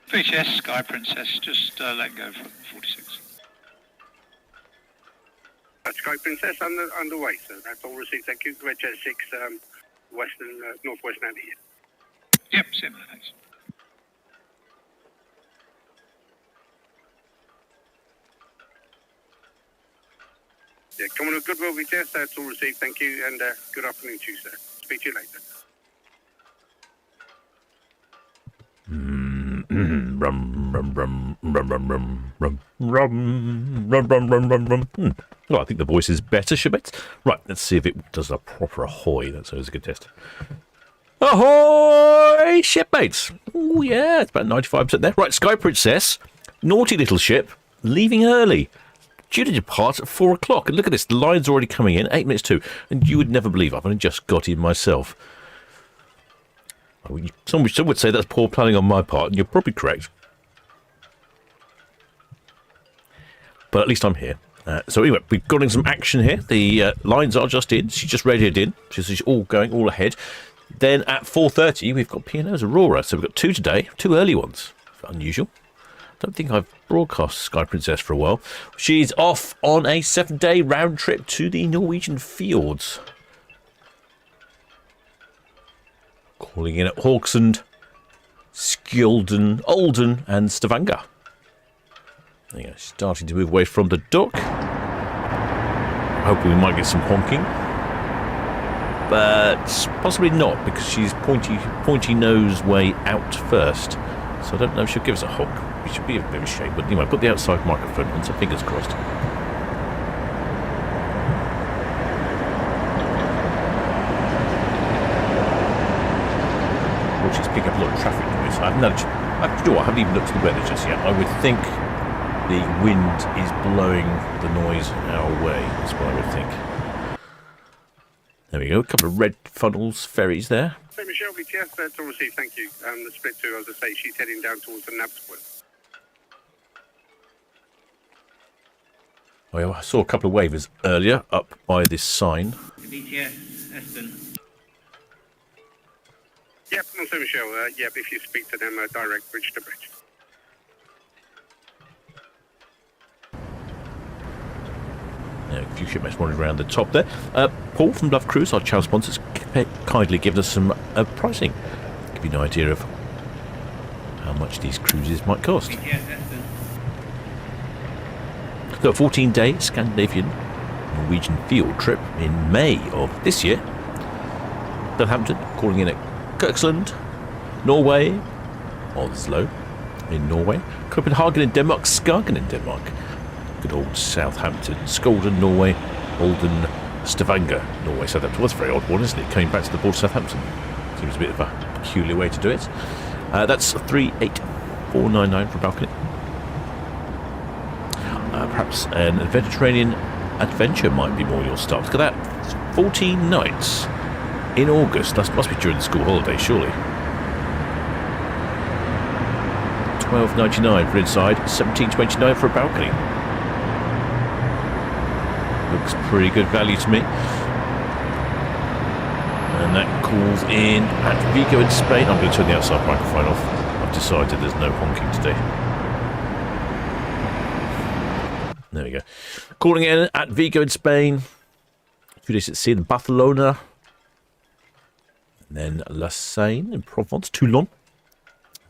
VHS, Sky Princess, just let go for 46. Sky Princess underway, so that's all received. Thank you. Red Jet 6, western, northwest Navy. Yep, similar, thanks. Yeah, coming with goodwill, VHS, that's all received. Thank you, and good afternoon to you, sir. Speak to you later. Well, I think the voice is better, Shibet. Right, let's see if it does a proper ahoy. That's always a good test. Ahoy, shipmates! Oh, yeah, it's about 95% there. Right, Sky Princess, naughty little ship, leaving early. Due to depart at 4 o'clock. And look at this, the line's already coming in, 8 minutes to. And you would never believe I've only just got in myself. Some would say that's poor planning on my part, and you're probably correct. But at least I'm here. So anyway, we've got in some action here. The lines are just in. She's just radiated in. She's all going, all ahead. Then at 4:30, we've got P&O's Aurora. So we've got 2 today, 2 early ones. Unusual. Don't think I've broadcast Sky Princess for a while. She's off on a 7-day round trip to the Norwegian fjords. Calling in at Hawksand, Skjolden, Olden and Stavanger. There you go, starting to move away from the dock. Hoping we might get some honking. But possibly not, because she's pointy nose way out first. So I don't know if she'll give us a honk. We should be a bit of a shame, but anyway, put the outside microphone on, so fingers crossed. Well, she's picking up a lot of traffic noise. I haven't even looked at the weather just yet. I would think the wind is blowing the noise our way. That's what I would think. There we go, a couple of red funnels, ferries there. Hey, Michelle, VTS, that's all received, thank you. The split 2, as I say, she's heading down towards the Nabswood. Oh, yeah, I saw a couple of waivers earlier up by this sign. VTS, Eston. Yep, also Michelle, yep, if you speak to them, direct bridge to bridge. A few shipmates wandering around the top there. Paul from Love Cruise, our channel sponsors, kindly given us some pricing. Give you an idea of how much these cruises might cost. So a 14-day Scandinavian Norwegian field trip in May of this year. Southampton, calling in at Kirksland, Norway, Oslo in Norway, Copenhagen in Denmark, Skagen in Denmark. Good old Southampton, Skjolden, Norway, Olden, Stavanger, Norway. Southampton. Well, that's a very odd one, isn't it? Coming back to the port of Southampton. Seems a bit of a peculiar way to do it. That's 38499 for a balcony. Perhaps an Mediterranean adventure might be more your style. Look at that. 14 nights in August. That must be during the school holiday, surely. £12.99 for inside, £17.29 for a balcony. Looks pretty good value to me. And that calls in at Vigo in Spain. I'm going to turn the outside microphone off. I've decided there's no honking today. There we go. Calling in at Vigo in Spain. 2 days at sea in Barcelona. And then La Seine in Provence. Toulon.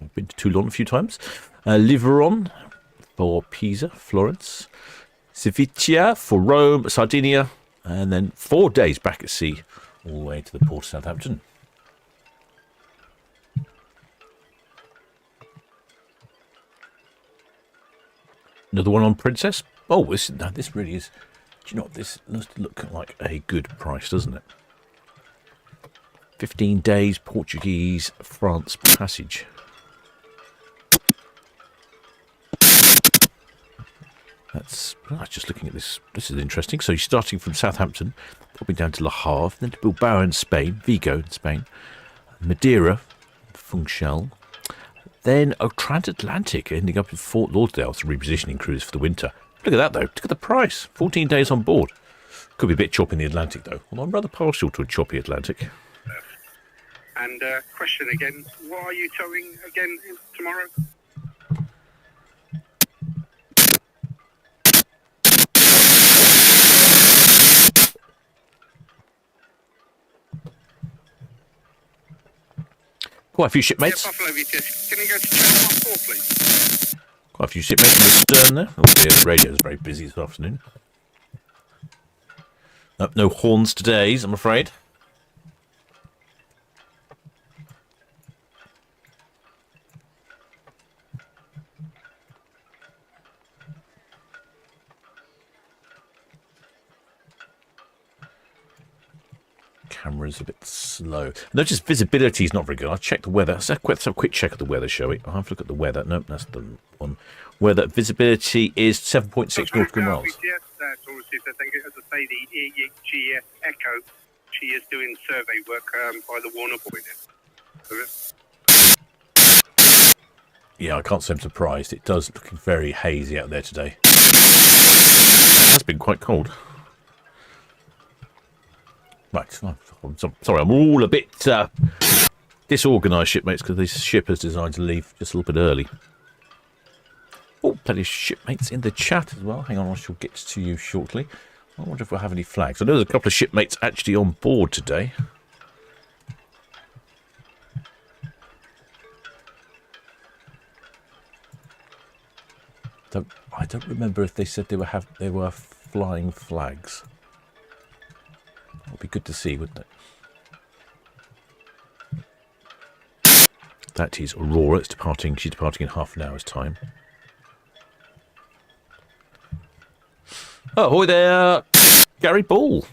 I've been to Toulon a few times. Liveron for Pisa, Florence. Civita for Rome, Sardinia. And then 4 days back at sea all the way to the port of Southampton. Another one on Princess. Oh, this really is. Do you know what? This does look like a good price, doesn't it? 15 days Portuguese France passage. That's just looking at this. This is interesting. So you're starting from Southampton, popping down to Le Havre, then to Bilbao in Spain, Vigo in Spain, Madeira, Funchal, then a transatlantic ending up in Fort Lauderdale, some repositioning cruise for the winter. Look at that though. Look at the price. 14 days on board. Could be a bit choppy in the Atlantic though. Well, I'm rather partial to a choppy Atlantic. And question again, what are you towing again tomorrow? Quite a few shipmates. Yeah, Buffalo VTS. Can you go to channel 14, please? Quite a few shipmates in the stern there. Oh dear, the radio is very busy this afternoon. Nope, no horns today, I'm afraid. Camera's a bit slow. Notice visibility is not very good. I'll check the weather. Let's have a quick check of the weather, shall we? I'll have a look at the weather. Nope, that's the one. Weather visibility is 7.6 nautical miles. Yes, that's all received. Thank you. As I say, the EEG Echo, she is doing survey work by the Warner Buoy now. Yeah, I can't say I'm surprised. It does look very hazy out there today. It has been quite cold. Right, I'm sorry, I'm all a bit disorganised, shipmates, because this ship has decided to leave just a little bit early. Oh, plenty of shipmates in the chat as well. Hang on, I shall get to you shortly. I wonder if we'll have any flags. I know there's a couple of shipmates actually on board today. I don't remember if they said they were flying flags. It would be good to see, wouldn't it? That is Aurora. It's departing. She's departing in half an hour's time. Oh, ahoy there, Gary Ball.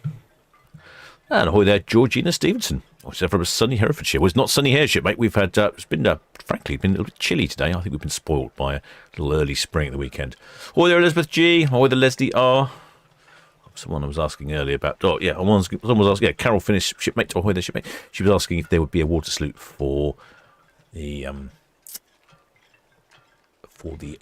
And ahoy there, Georgina Stevenson. Also from a sunny Herefordshire. Well, it's not sunny here, shipmate. We've had, it's been, frankly, been a little bit chilly today. I think we've been spoilt by a little early spring at the weekend. Ahoy there, Elizabeth G. Ahoy there, Leslie R. Someone was asking earlier about, someone was asking, Carol finished shipmate, ahoy there, shipmate. She was asking if there would be a water salute for the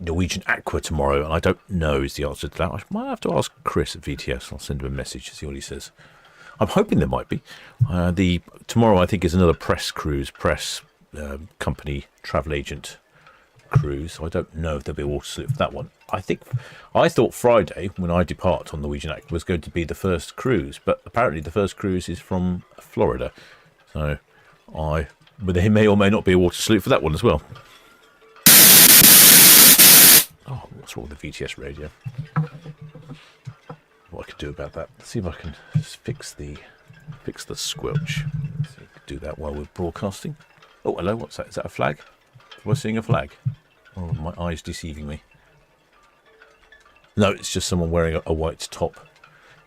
Norwegian Aqua tomorrow, and I don't know is the answer to that. I might have to ask Chris at VTS. I'll send him a message to see what he says. I'm hoping there might be. Tomorrow, I think, is another press company, travel agent cruise. So I don't know if there'll be a water salute for that one. I thought Friday, when I depart on Norwegian Aqua, was going to be the first cruise, but apparently the first cruise is from Florida. So but there may or may not be a water salute for that one as well. Oh, what's wrong with the VTS radio? What I could do about that? Let's see if I can fix the squelch. Let's see if I can do that while we're broadcasting. Oh, hello. What's that? Is that a flag? Am I seeing a flag? Oh, my eye's deceiving me. No, it's just someone wearing a white top,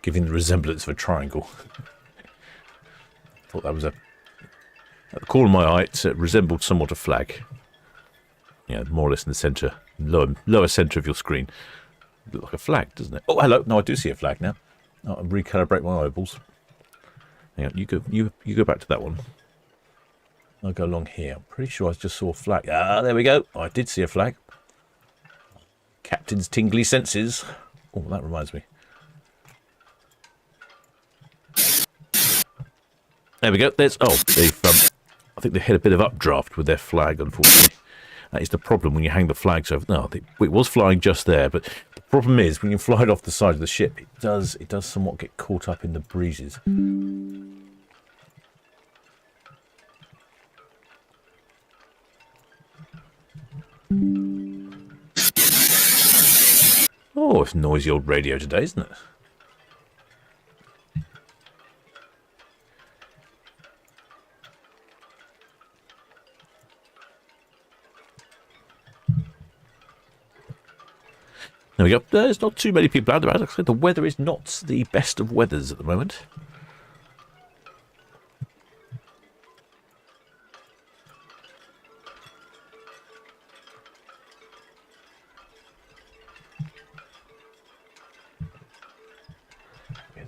giving the resemblance of a triangle. Thought that was at the corner of my eye, it resembled somewhat a flag. Yeah, more or less in the centre, lower centre of your screen. Look like a flag, doesn't it? Oh, hello. No, I do see a flag now. I'll recalibrate my eyeballs. Hang on, you go back to that one. I'll go along here. I'm pretty sure I just saw a flag. Ah, there we go. I did see a flag. Captain's tingly senses. Oh, that reminds me. There we go. There's. Oh, they've. I think they had a bit of updraft with their flag. Unfortunately, that is the problem when you hang the flags over. No, it was flying just there, but the problem is when you fly it off the side of the ship, it does somewhat get caught up in the breezes. Oh, it's noisy old radio today, isn't it? There we go. There's not too many people out there. Actually, the weather is not the best of weathers at the moment.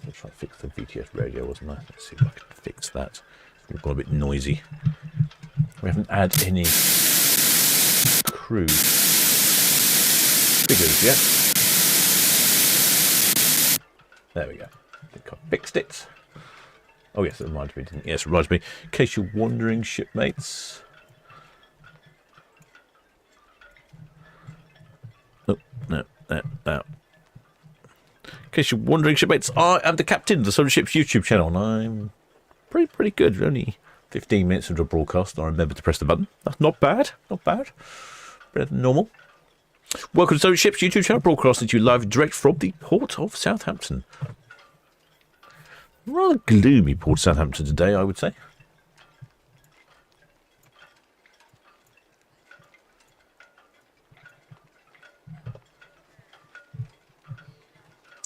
I'll try to fix the VTS radio, wasn't I? Let's see if I can fix that. It's got a bit noisy. We haven't had any crew figures yet. There we go. I think I fixed it. Oh yes, it reminds me, didn't it? Yes, it reminds me. In case you're wondering, shipmates. Oh, no. In case you're wondering, shipmates, I am the captain of the Solent Ships YouTube channel, and I'm pretty good. Only 15 minutes into a broadcast, and I remember to press the button. That's not bad. Not bad. Better than normal. Welcome to Solent Ships YouTube channel, broadcasting to you live direct from the port of Southampton. Rather gloomy port of Southampton today, I would say.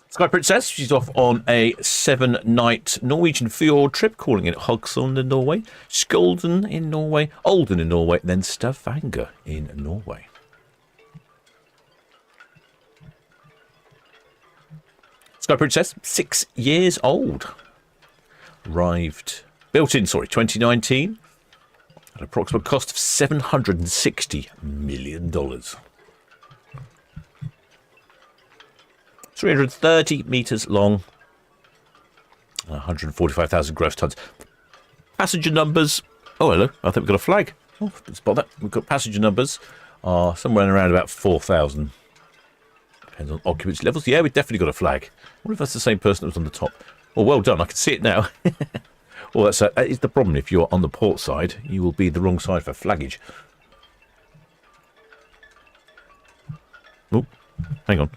Sky Princess, she's off on a 7-night Norwegian fjord trip, calling it Haugesund in Norway, Skjolden in Norway, Olden in Norway, then Stavanger in Norway. Sky Princess, 6 years old. Built in 2019, at an approximate cost of $760 million. 330 metres long, 145,000 gross tonnes. Passenger numbers, oh hello, I think we've got a flag. Oh, didn't spot that. We've got passenger numbers are somewhere around about 4,000. Depends on occupancy levels. Yeah, we've definitely got a flag. I wonder if that's the same person that was on the top. Oh, well done, I can see it now. Well, that is the problem. If you're on the port side, you will be the wrong side for flaggage. Oh, hang on.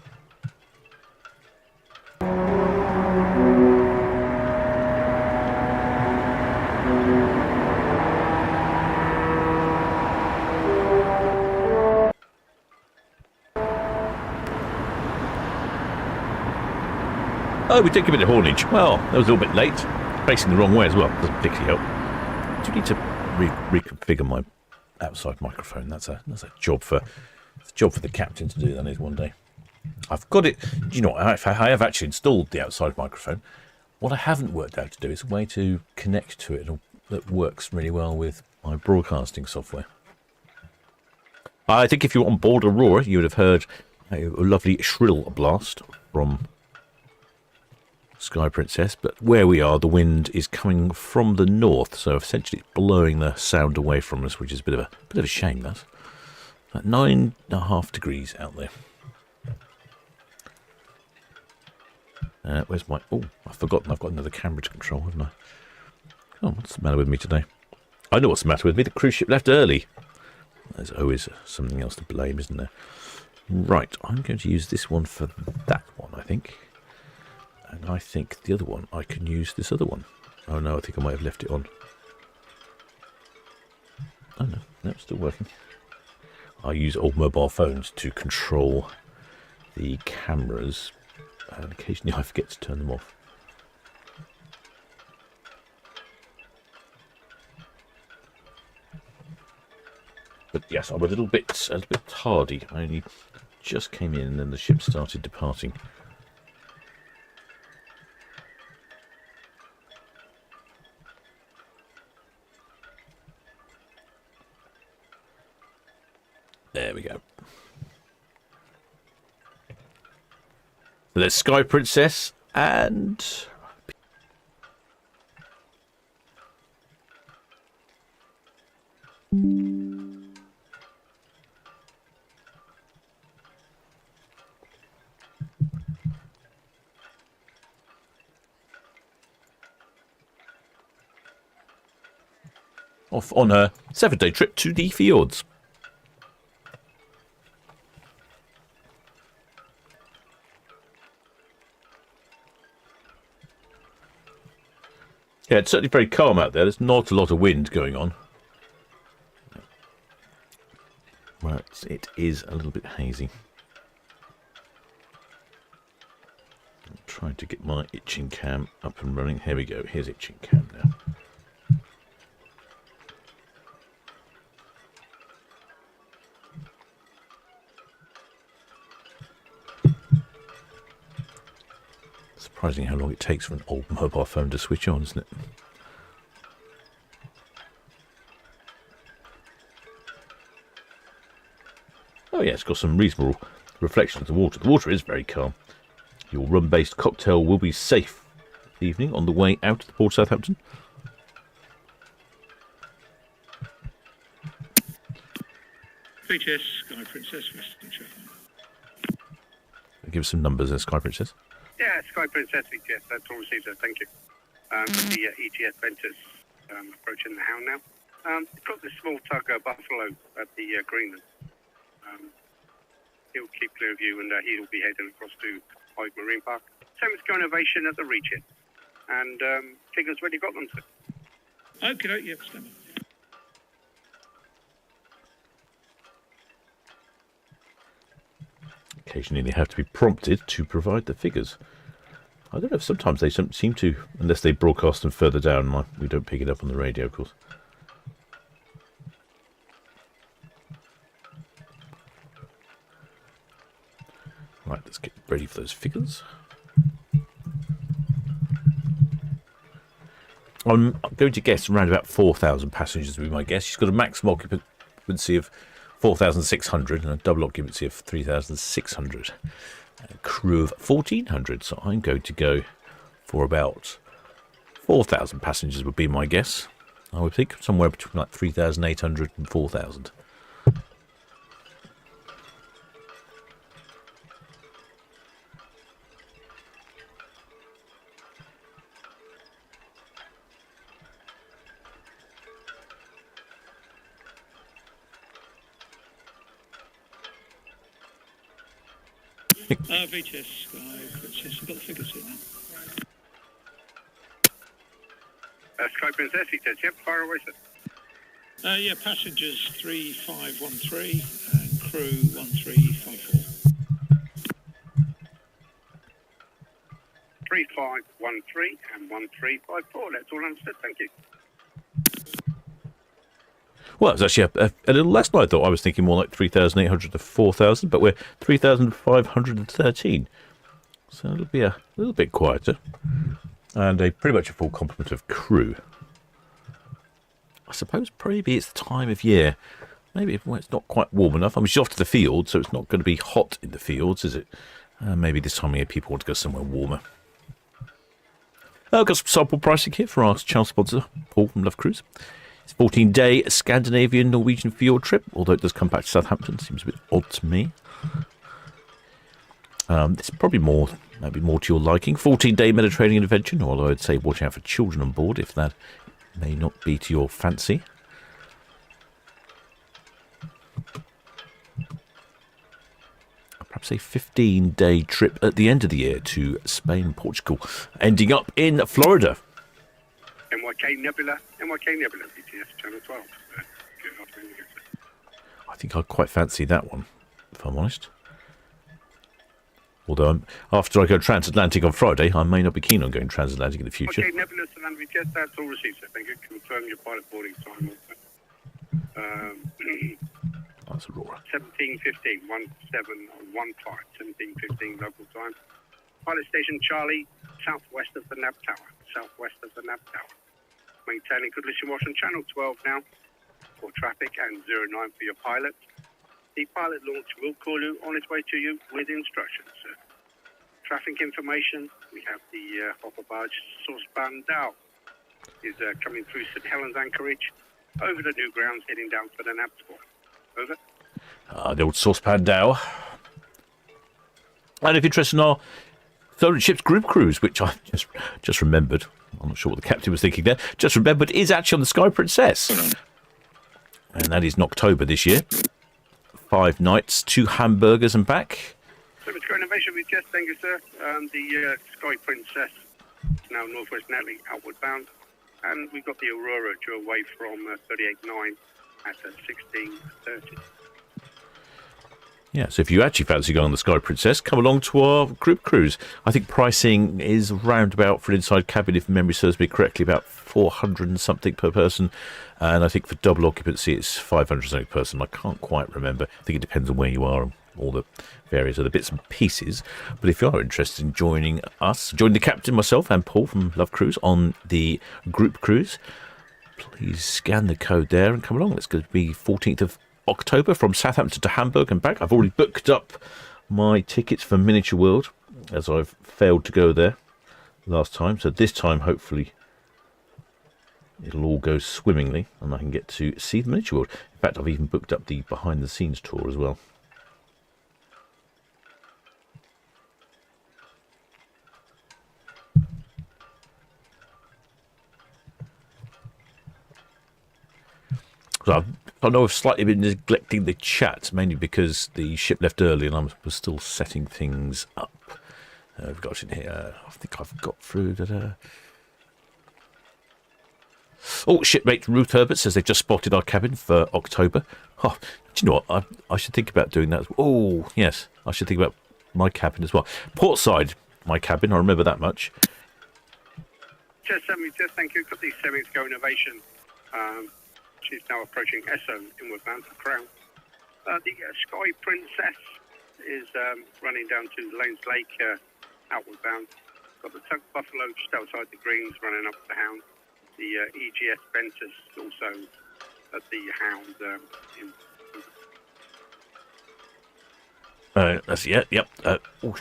Oh, we did give it a hornage. Well, that was a little bit late. Facing the wrong way as well. Doesn't particularly help. Do you need to reconfigure my outside microphone? That's a job for the captain to do. That is one day. I've got it. You know, I have actually installed the outside microphone. What I haven't worked out to do is a way to connect to it that works really well with my broadcasting software. I think if you were on board Aurora, you would have heard a lovely shrill blast from Sky Princess, but where we are, the wind is coming from the north, so essentially it's blowing the sound away from us, which is a bit of a shame. That's at 9.5 degrees out there. Where's my... Oh, I've forgotten. I've got another camera to control, haven't I? Oh, what's the matter with me today? I know what's the matter with me. The cruise ship left early. There's always something else to blame, isn't there? Right, I'm going to use this one for that one, I think. And I think the other one, I can use this other one. Oh no, I think I might have left it on. Oh no, it's still working. I use old mobile phones to control the cameras, and occasionally I forget to turn them off. But yes, I'm a little bit tardy. I only just came in and then the ship started departing. There we go. So there's Sky Princess and... off on her 7-day trip to the fjords. Yeah, it's certainly very calm out there. There's not a lot of wind going on. Well, it is a little bit hazy. I'm trying to get my itching cam up and running. Here we go. Here's itching cam now. Surprising how long it takes for an old mobile phone to switch on, isn't it? Oh yeah, it's got some reasonable reflection of the water. The water is very calm. Your rum-based cocktail will be safe this evening on the way out of the port of Southampton. HS, Sky Princess, Western Sheffield. Give us some numbers there, Sky Princess. Yeah, Sky Princess, ETS, that's all received, thank you. The ETS Ventus approaching the Hound now. We've got this small tug, Buffalo, at the Greenland. He'll keep clear of you, and he'll be heading across to Hyde Marine Park. Same as going ovation at the reach-in. And figures where you got them to. Okay, yep, stand by. Occasionally they have to be prompted to provide the figures. I don't know if sometimes they don't seem to, unless they broadcast them further down. We don't pick it up on the radio, of course. Right, let's get ready for those figures. I'm going to guess around about 4,000 passengers would be my guess. She's got a maximum occupancy of 4,600 and a double occupancy of 3,600. A crew of 1,400, so I'm going to go for about 4,000 passengers would be my guess. I would think somewhere between like 3,800 and 4,000. VTS, Princess, I've got the figures here now. Sky Princess, he says, yep, fire away, sir. Yeah, passengers 3513 and crew 1354. 3513 and 1354, that's all understood, thank you. Well, it was actually a little less than I thought. I was thinking more like 3,800 to 4,000, but we're 3,513. So it'll be a little bit quieter. And pretty much a full complement of crew. I suppose maybe it's the time of year. Maybe it's not quite warm enough. I mean, she's off to the field, so it's not going to be hot in the fields, is it? Maybe this time of year people want to go somewhere warmer. I've got some sample pricing here for our channel sponsor, Paul from Love Cruise. It's a 14-day Scandinavian Norwegian fjord trip, although it does come back to Southampton. Seems a bit odd to me. It's probably maybe more to your liking. 14-day Mediterranean adventure, although I'd say watch out for children on board if that may not be to your fancy. Perhaps a 15-day trip at the end of the year to Spain and Portugal, ending up in Florida. NYK Nebula, BTS Channel 12. I think I'd quite fancy that one, if I'm honest. Although after I go transatlantic on Friday, I may not be keen on going transatlantic in the future. Okay, Nebula, Solent Ships, that's all received, sir. Thank you. Confirm your pilot boarding time. That's Aurora. 17:15, 17:15 local time. Pilot station Charlie, southwest of the nav tower. Maintaining good listen watch on channel 12 now for traffic and 09 for your pilot. The pilot launch will call you on its way to you with instructions, sir. Traffic information, we have the hopper barge Saucepan Dow is coming through St Helens Anchorage over the new grounds heading down for the nav tower. Over. The old Saucepan Dow. And if you're interested in our Solent Ships group cruise, which I just remembered, I'm not sure what the captain was thinking there, just remembered is actually on the Sky Princess. And that is in October this year. 5 nights, 2 hamburgers and back. So much for innovation with just, thank you, sir. The Sky Princess is now northwest Natalie, outward bound. And we've got the Aurora due away from 38.9 at 16:30. Yeah, so if you actually fancy going on the Sky Princess, come along to our group cruise. I think pricing is round about, for an inside cabin, if memory serves me correctly, about 400 and something per person. And I think for double occupancy, it's 500 something per person. I can't quite remember. I think it depends on where you are and all the various other bits and pieces. But if you are interested in joining us, join the captain, myself, and Paul from Love Cruise on the group cruise, please scan the code there and come along. It's going to be 14th of October from Southampton to Hamburg and back. I've already booked up my tickets for Miniature World, as I've failed to go there last time. So this time, hopefully, it'll all go swimmingly and I can get to see the Miniature World. In fact, I've even booked up the behind-the-scenes tour as well. So I know I've slightly been neglecting the chat, mainly because the ship left early and I was still setting things up. I've got it here. I think I've got through that. Oh, shipmate Ruth Herbert says they've just spotted our cabin for October. Oh, do you know what? I should think about doing that. Oh, yes. I should think about my cabin as well. Portside, my cabin. I remember that much. Just thank you. Got the 7th Go Innovation. She's now approaching Esso, inward bound for Crown. The Sky Princess is running down to Lanes Lake, outward bound. Got the Tug Buffalo just outside the Greens, running up the Hound. The EGS Ventus also at the Hound. Yep.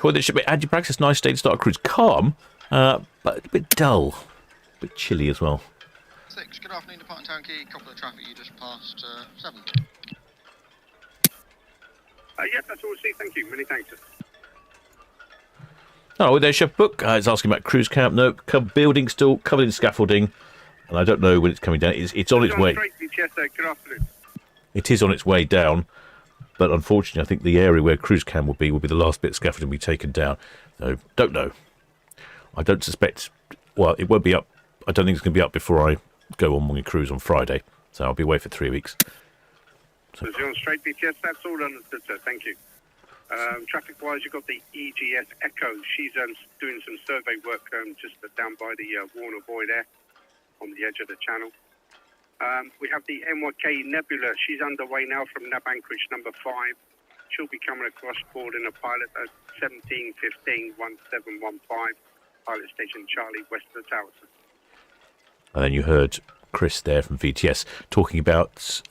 Well, there should be Andy Braggs. It's a nice day to start a cruise. Calm, but a bit dull, a bit chilly as well. 6, good afternoon, departing Town Quay. Copy the traffic, you just passed 7. Yeah, that's all. See, thank you. Many thanks. Oh, there's Chef Book. It's asking about cruise camp. No, building still covered in scaffolding, and I don't know when it's coming down. It's on its way. Yes, good afternoon. It is on its way down, but unfortunately, I think the area where cruise camp will be the last bit of scaffolding to be taken down. So, don't know. I don't suspect. Well, it won't be up. I don't think it's going to be up before I go on my cruise on Friday. So I'll be away for 3 weeks. So you're on straight beach, yes, that's all understood, sir. Thank you. Traffic-wise, you've got the EGS Echo. She's doing some survey work just down by the Warner Void there on the edge of the channel. We have the NYK Nebula. She's underway now from Nav Anchorage number 5. She'll be coming across board in a pilot at 1715-1715, pilot station Charlie, west of the tower, sir. And then you heard Chris there from VTS talking about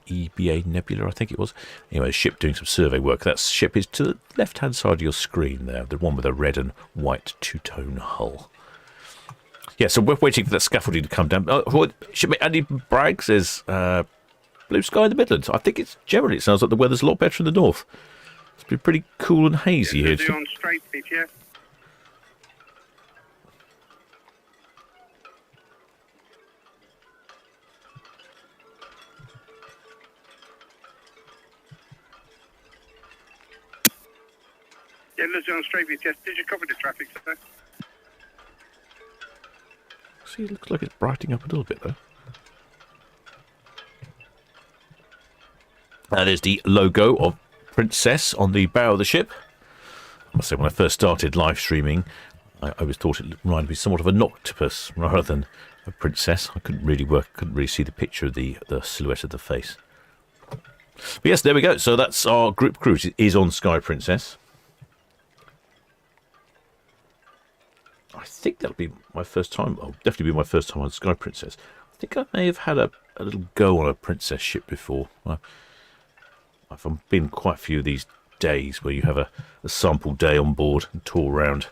EBA Nebula, I think it was. Anyway, a ship doing some survey work. That ship is to the left-hand side of your screen there, the one with a red and white two-tone hull. Yeah, so we're waiting for that scaffolding to come down. Andy Bragg says blue sky in the Midlands. I think it sounds like the weather's a lot better in the north. It's been pretty cool and hazy here. On straight beach, yeah. Yeah, Lizzie on straight beach, yes. Did you cover the traffic, sir? See, it looks like it's brightening up a little bit, though. There's the logo of Princess on the bow of the ship. I must say, when I first started live streaming, I always thought it reminded me somewhat of an octopus rather than a princess. I couldn't really see the picture of the silhouette of the face. But yes, there we go. So that's our group cruise. It is on Sky Princess. I think that'll be my first time. Oh, definitely be my first time on Sky Princess. I think I may have had a little go on a princess ship before. I've been quite a few of these days where you have a sample day on board and tour around.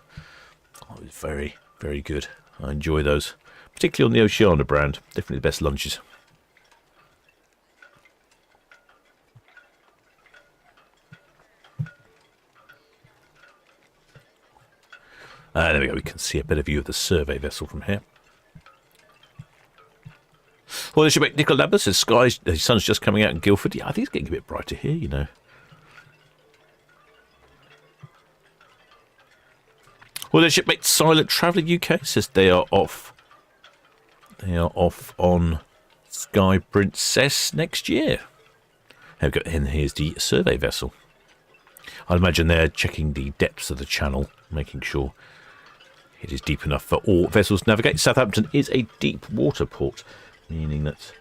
Oh, it's very, very good. I enjoy those, particularly on the Oceania brand. Definitely the best lunches. There we go. We can see a better view of the survey vessel from here. Well, there should be Nicola Lambert says the sun's just coming out in Guildford. Yeah, I think it's getting a bit brighter here, you know. Well, their shipmate Silent Traveller UK says they are off. They are off on Sky Princess next year. And here's the survey vessel. I imagine they're checking the depths of the channel, making sure it is deep enough for all vessels to navigate. Southampton is a deep water port, meaning that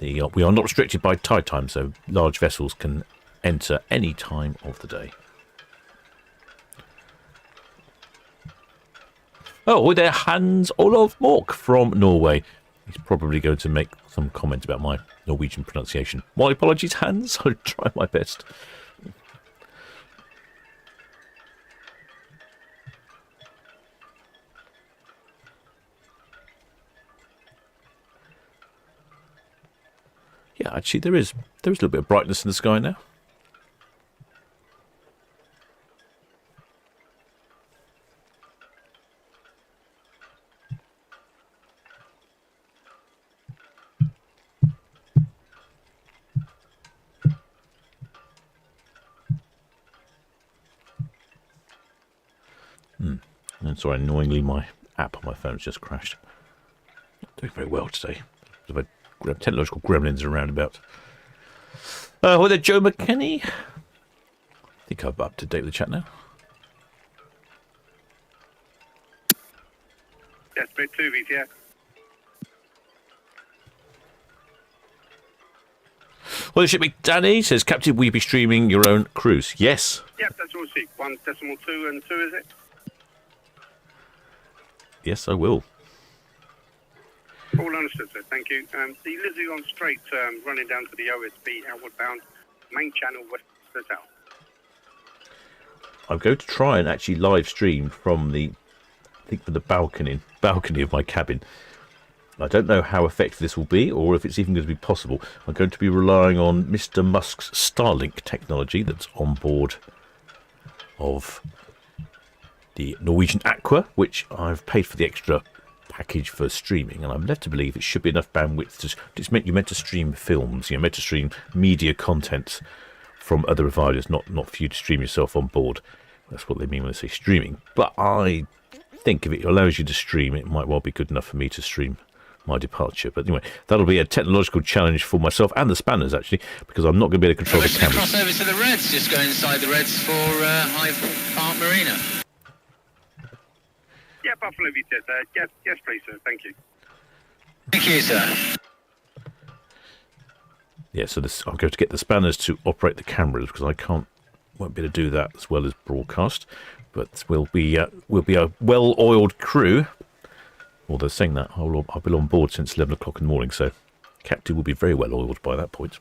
we are not restricted by tide time, so large vessels can enter any time of the day. Oh, they're Hans Olav Mork from Norway. He's probably going to make some comment about my Norwegian pronunciation. My apologies, Hans. I'll try my best. Yeah, actually, there is a little bit of brightness in the sky now. Sorry, annoyingly, my app on my phone has just crashed. Not doing very well today. There's technological gremlins around about. Hi there, Joe McKenney. I think I'm up to date with the chat now. Yes, bit 2 VTS. Well, the shipmate Danny says, Captain, will you be streaming your own cruise? Yes. Yep, that's all seek. 1.2 and 2, is it? Yes, I will. All understood, sir. Thank you. The Lizzie on straight, running down to the OSB, outward bound, main channel, west to south. I'm going to try and actually live stream from the, I think from the balcony of my cabin. I don't know how effective this will be, or if it's even going to be possible. I'm going to be relying on Mr. Musk's Starlink technology that's on board of the Norwegian Aqua, which I've paid for the extra package for streaming, and I'm led to believe it should be enough bandwidth to. You're meant to stream films, you're meant to stream media content from other providers, not for you to stream yourself on board. That's what they mean when they say streaming. But I think if it allows you to stream, it might well be good enough for me to stream my departure. But anyway, that'll be a technological challenge for myself and the spanners, actually, because I'm not going to be able to control the cameras. Cross over to the Reds, just go inside the Reds for Hyde Park Marina. Yeah, Buffalo VTS. Yes, please, sir. Thank you. Thank you, sir. Yeah, so I'm going to get the spanners to operate the cameras, because I won't be able to do that as well as broadcast. But we'll be a well-oiled crew. Although saying that, I've been on board since 11 o'clock in the morning, so Captain will be very well oiled by that point.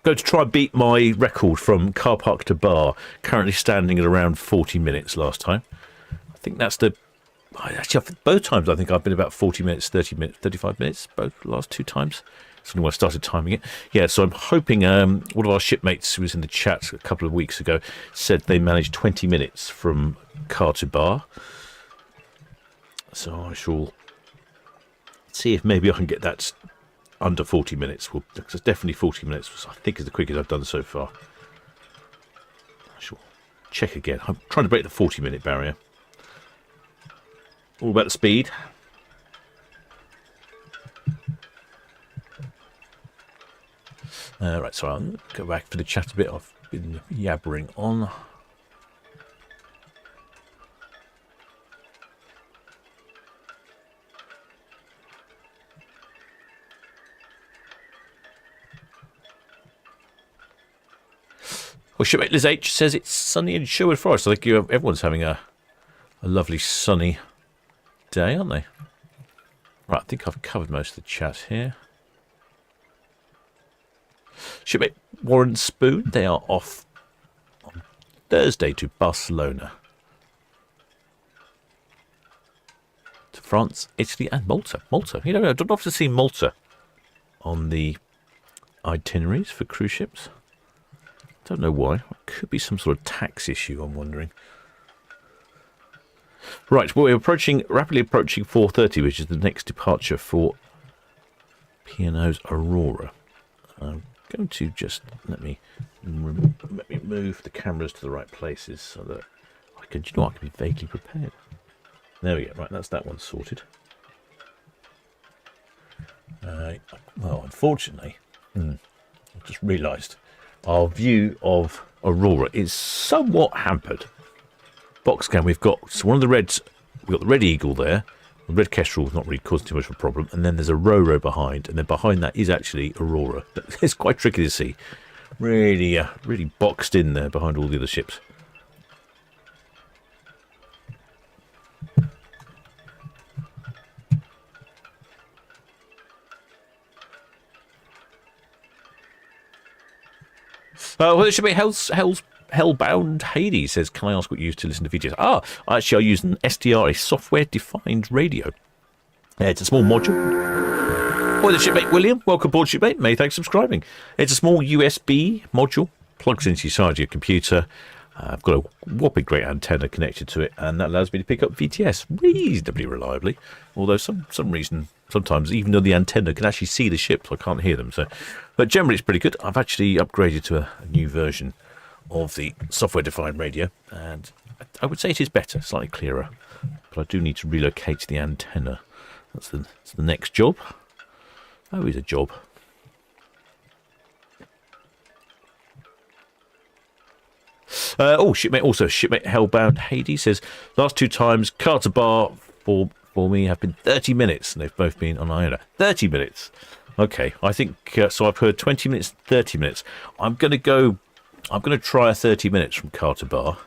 Going to try and beat my record from car park to bar, currently standing at around 40 minutes last time. I think that's actually, both times I think I've been about 40 minutes, 30 minutes, 35 minutes, both last two times. That's when I started timing it. Yeah, so I'm hoping one of our shipmates who was in the chat a couple of weeks ago said they managed 20 minutes from car to bar. So I shall see if maybe I can get that under 40 minutes. Well, it's definitely 40 minutes, I think, is the quickest I've done so far. I shall check again. I'm trying to break the 40-minute barrier. All about the speed. Right, so I'll go back for the chat a bit. I've been yabbering on. Well, shipmate Liz H says it's sunny in Sherwood Forest. I think everyone's having a lovely sunny day, aren't they? Right, I think I've covered most of the chat here. Shipmate Warren Spoon, they are off on Thursday to Barcelona, to France, Italy, and Malta. You know, I don't often see Malta on the itineraries for cruise ships. Don't know why. It could be some sort of tax issue, I'm wondering. Right, well, we're rapidly approaching 4:30, which is the next departure for P&O's Aurora. I'm going to just let me move the cameras to the right places so that I can be vaguely prepared. There we go. Right, that's that one sorted. Well, unfortunately, I've just realised our view of Aurora is somewhat hampered. Box cam, we've got one of the Reds. We've got the Red Eagle there. The Red Kestrel is not really causing too much of a problem. And then there's a Ro-Ro behind. And then behind that is actually Aurora. It's quite tricky to see. Really boxed in there behind all the other ships. Well, it should be Hellbound Hades says, can I ask what you use to listen to videos? Actually, I use an SDR, a software-defined radio. It's a small module. Well, the shipmate William, welcome aboard, shipmate. Many thanks for subscribing. It's a small USB module, plugs into the side of your computer. I've got a whopping great antenna connected to it, and that allows me to pick up VTS reasonably reliably. Although some reason, sometimes, even though the antenna can actually see the ships, I can't hear them. But generally, it's pretty good. I've actually upgraded to a new version of the software-defined radio, and I would say it is better, slightly clearer. But I do need to relocate the antenna. That's the next job. Oh, it's a job. Shipmate Hellbound Hades says, last 2 times, car to bar for me have been 30 minutes, and they've both been on Iona. 30 minutes. Okay, I think, so I've heard 20 minutes, 30 minutes. I'm going to try a 30 minutes from car to bar.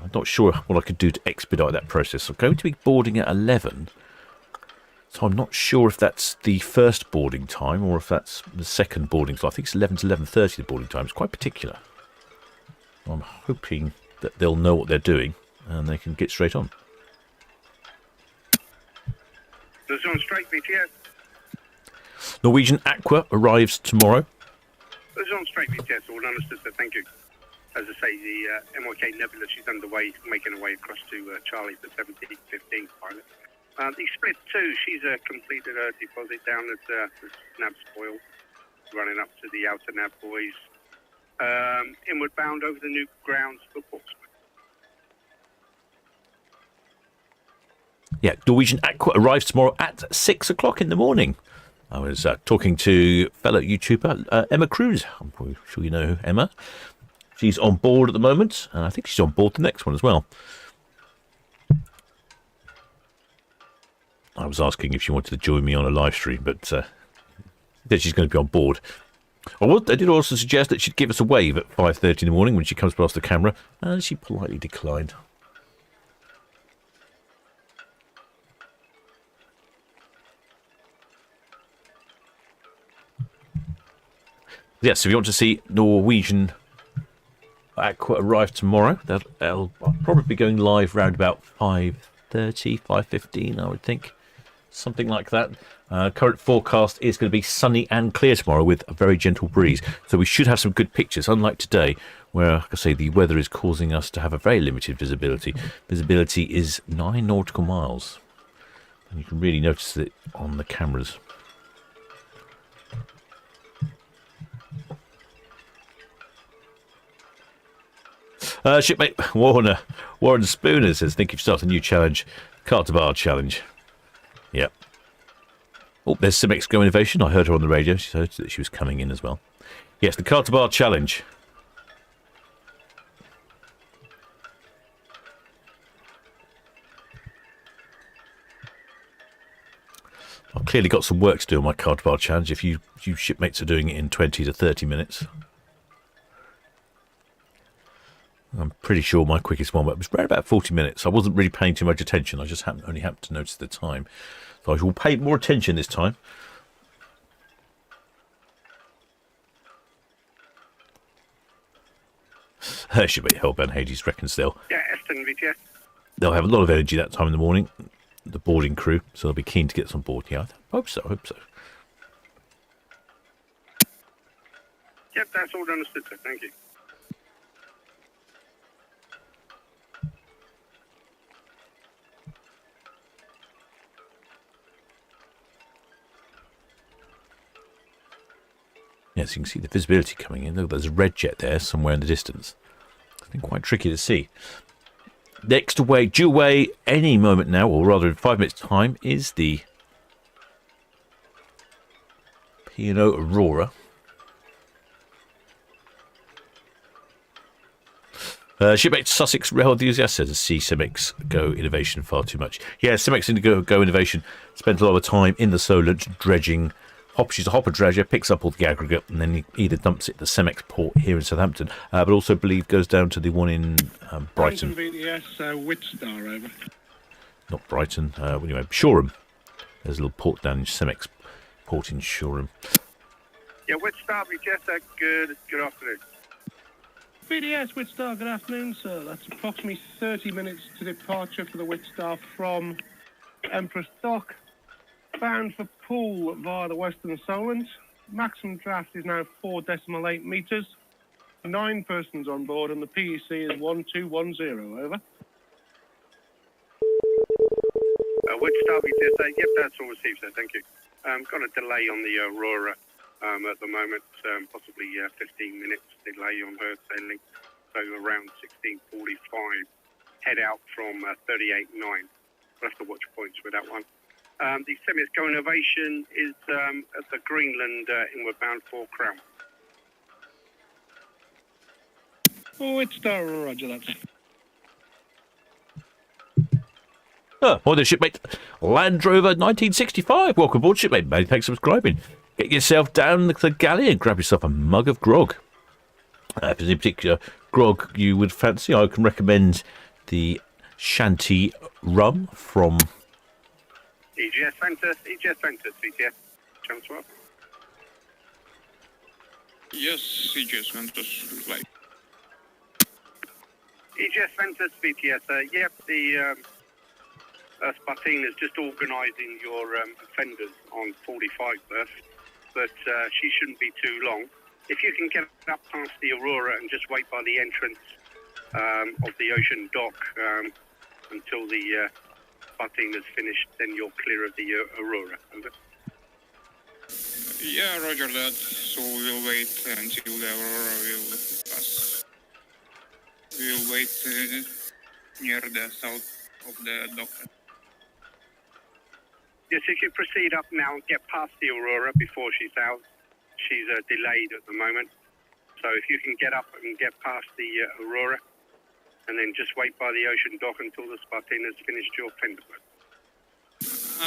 I'm not sure what I could do to expedite that process. I'm going to be boarding at 11, so I'm not sure if that's the first boarding time or if that's the second boarding time. I think it's 11 to 11:30 the boarding time. It's quite particular. I'm hoping that they'll know what they're doing and they can get straight on. There's on straight, BTS. Norwegian Aqua arrives tomorrow. There's on straight, BTS. All understood, sir. Thank you. As I say, the MYK Nebula, she's underway, making her way across to Charlie, the 1715 pilot. The Split 2, she's completed her deposit down at the nav spoil, running up to the outer nav buoys. Inward bound over the new grounds for Portsmouth. Yeah, Norwegian Aqua arrives tomorrow at 6 o'clock in the morning. I was talking to fellow YouTuber Emma Cruz. I'm probably sure you know Emma. She's on board at the moment, and I think she's on board the next one as well. I was asking if she wanted to join me on a live stream, but that she's going to be on board. I did also suggest that she'd give us a wave at 5:30 in the morning when she comes past the camera, and she politely declined. Yes, if you want to see Norwegian Aqua arrive tomorrow, they'll probably be going live around about 5:30, 5:15, I would think. Something like that. Current forecast is going to be sunny and clear tomorrow with a very gentle breeze. So we should have some good pictures, unlike today, where, like I say, the weather is causing us to have a very limited visibility. Visibility is 9 nautical miles. And you can really notice it on the cameras. Shipmate Warren Spooner says, think you've started a new challenge. Car to bar challenge. Yep. Oh, there's Simex Go Innovation. I heard her on the radio. She said that she was coming in as well. Yes, the car to bar challenge. I've clearly got some work to do on my car to bar challenge if you shipmates are doing it in 20 to 30 minutes. I'm pretty sure my quickest one was around about 40 minutes. I wasn't really paying too much attention. I just only happened to notice the time. So I will pay more attention this time. Should be Hellbound Hades reckons they'll have a lot of energy that time in the morning, the boarding crew, so they'll be keen to get us on board. Yeah, I hope so. Yep, that's all understood, sir. Thank you. Yes, you can see the visibility coming in. Look, there's a red jet there somewhere in the distance. It's been quite tricky to see. Next away, due away any moment now, or rather in 5 minutes' time, is the P&O Aurora. Shipmate Sussex Rail Enthusiast says, see Simex Go Innovation far too much. Yeah, Simex Go Innovation spent a lot of time in the Solent dredging. She's a hopper dredger, picks up all the aggregate, and then he either dumps it at the Cemex port here in Southampton, but also believe goes down to the one in Brighton. VDS, Witstar, over. Not Brighton, anyway, Shoreham. There's a little port down in Cemex port in Shoreham. Yeah, Witstar, VDS, good afternoon. VDS, Witstar, good afternoon, sir. That's approximately 30 minutes to departure for the Witstar from Empress Dock. Bound for Poole via the Western Solent. Maximum draft is now 4.8 metres. 9 persons on board, and the PEC is 1210. Over. Which start we did say? Yep, that's all received, sir. Thank you. Got a delay on the Aurora at the moment, possibly 15 minutes delay on her sailing, so around 16:45 head out from 38.9. We'll have to watch points with that one. The Semi's going ovation is at the Greenland inward bound for Crown. Oh, it's Star, roger that. Hi there, shipmate. Land Rover 1965. Welcome aboard, shipmate. Many thanks for subscribing. Get yourself down the galley and grab yourself a mug of grog. If there's any particular grog you would fancy, I can recommend the Shanty Rum from EGS Ventus, VTS. Channel 12. Yes, CGS Ventus, like. EGS Ventus, VTS. Yep, the Spartina is just organising your offenders on 45 berth, but she shouldn't be too long. If you can get up past the Aurora and just wait by the entrance of the ocean dock until the Spartina's finished, then you're clear of the Aurora. Over. Yeah, roger that. So we'll wait until the Aurora will pass. We'll wait near the south of the dock. Yes, if you proceed up now and get past the Aurora before she's out, she's delayed at the moment. So if you can get up and get past the Aurora, and then just wait by the ocean dock until the Spartina's finished your fender work.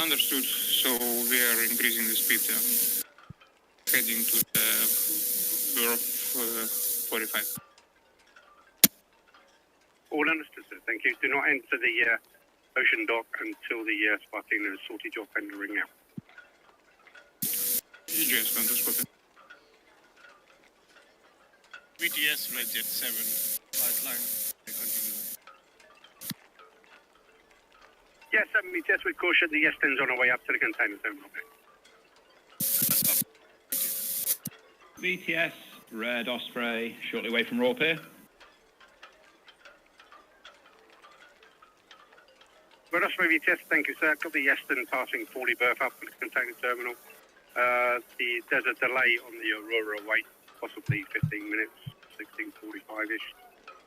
Understood. So we are increasing the speed, heading to the berth 45. All understood, sir. Thank you. Do not enter the ocean dock until the Spartina has sorted your fendering out. EGS Ventus, copy. VTS Red Jet 7, flight line. Continue. Yes, 7 VTS with caution. The Eston's on our way up to the container terminal. VTS Red Osprey, shortly away from Raw Pier. Red Osprey VTS, thank you, sir. Got the Eston passing 40 berth up to the container terminal. There's a delay on the Aurora wait, possibly 15 minutes, 16:45-ish.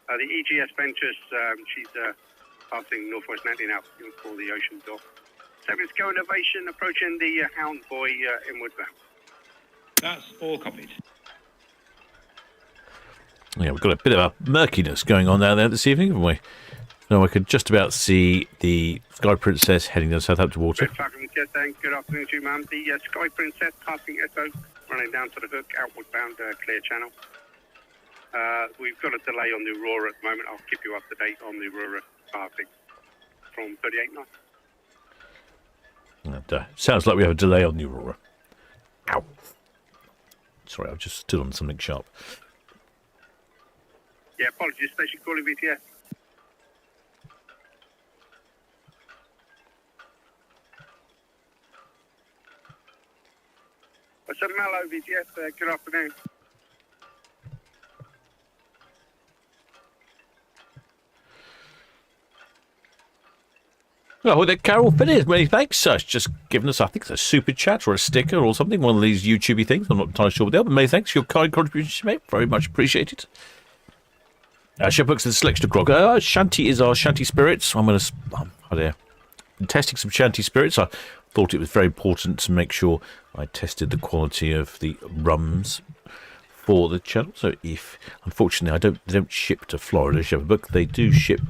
The EGS Ventus, she's passing northwest 19 out for the ocean dock. 7's going ovation, approaching the Hound Boy inward bound. That's all copied. Yeah, we've got a bit of a murkiness going on down there this evening, haven't we? No, I could just about see the Sky Princess heading down Southampton water. Red Falcon VTS, thanks. Good afternoon to you, ma'am. The Sky Princess passing SO, running down to the hook, outward bound, clear channel. We've got a delay on the Aurora at the moment. I'll keep you up to date on the Aurora passing from 38.9. And, sounds like we have a delay on the Aurora. Ow. Sorry, I've just stood on something sharp. Yeah, apologies. Station calling VTS. So Mallow VTS, good afternoon. Oh, there, Carol Phineas, many thanks. Just given us, I think it's a super chat or a sticker or something, one of these YouTubey things. I'm not entirely sure what they are, but many thanks for your kind contribution, mate. Very much appreciated. Shipbooks and selection of grog. Shanty is our Shanty Spirits. I'm going to... Oh dear. I'm testing some Shanty Spirits. I thought it was very important to make sure I tested the quality of the rums for the channel. So if, unfortunately, they don't ship to Florida, Shipbook. They do ship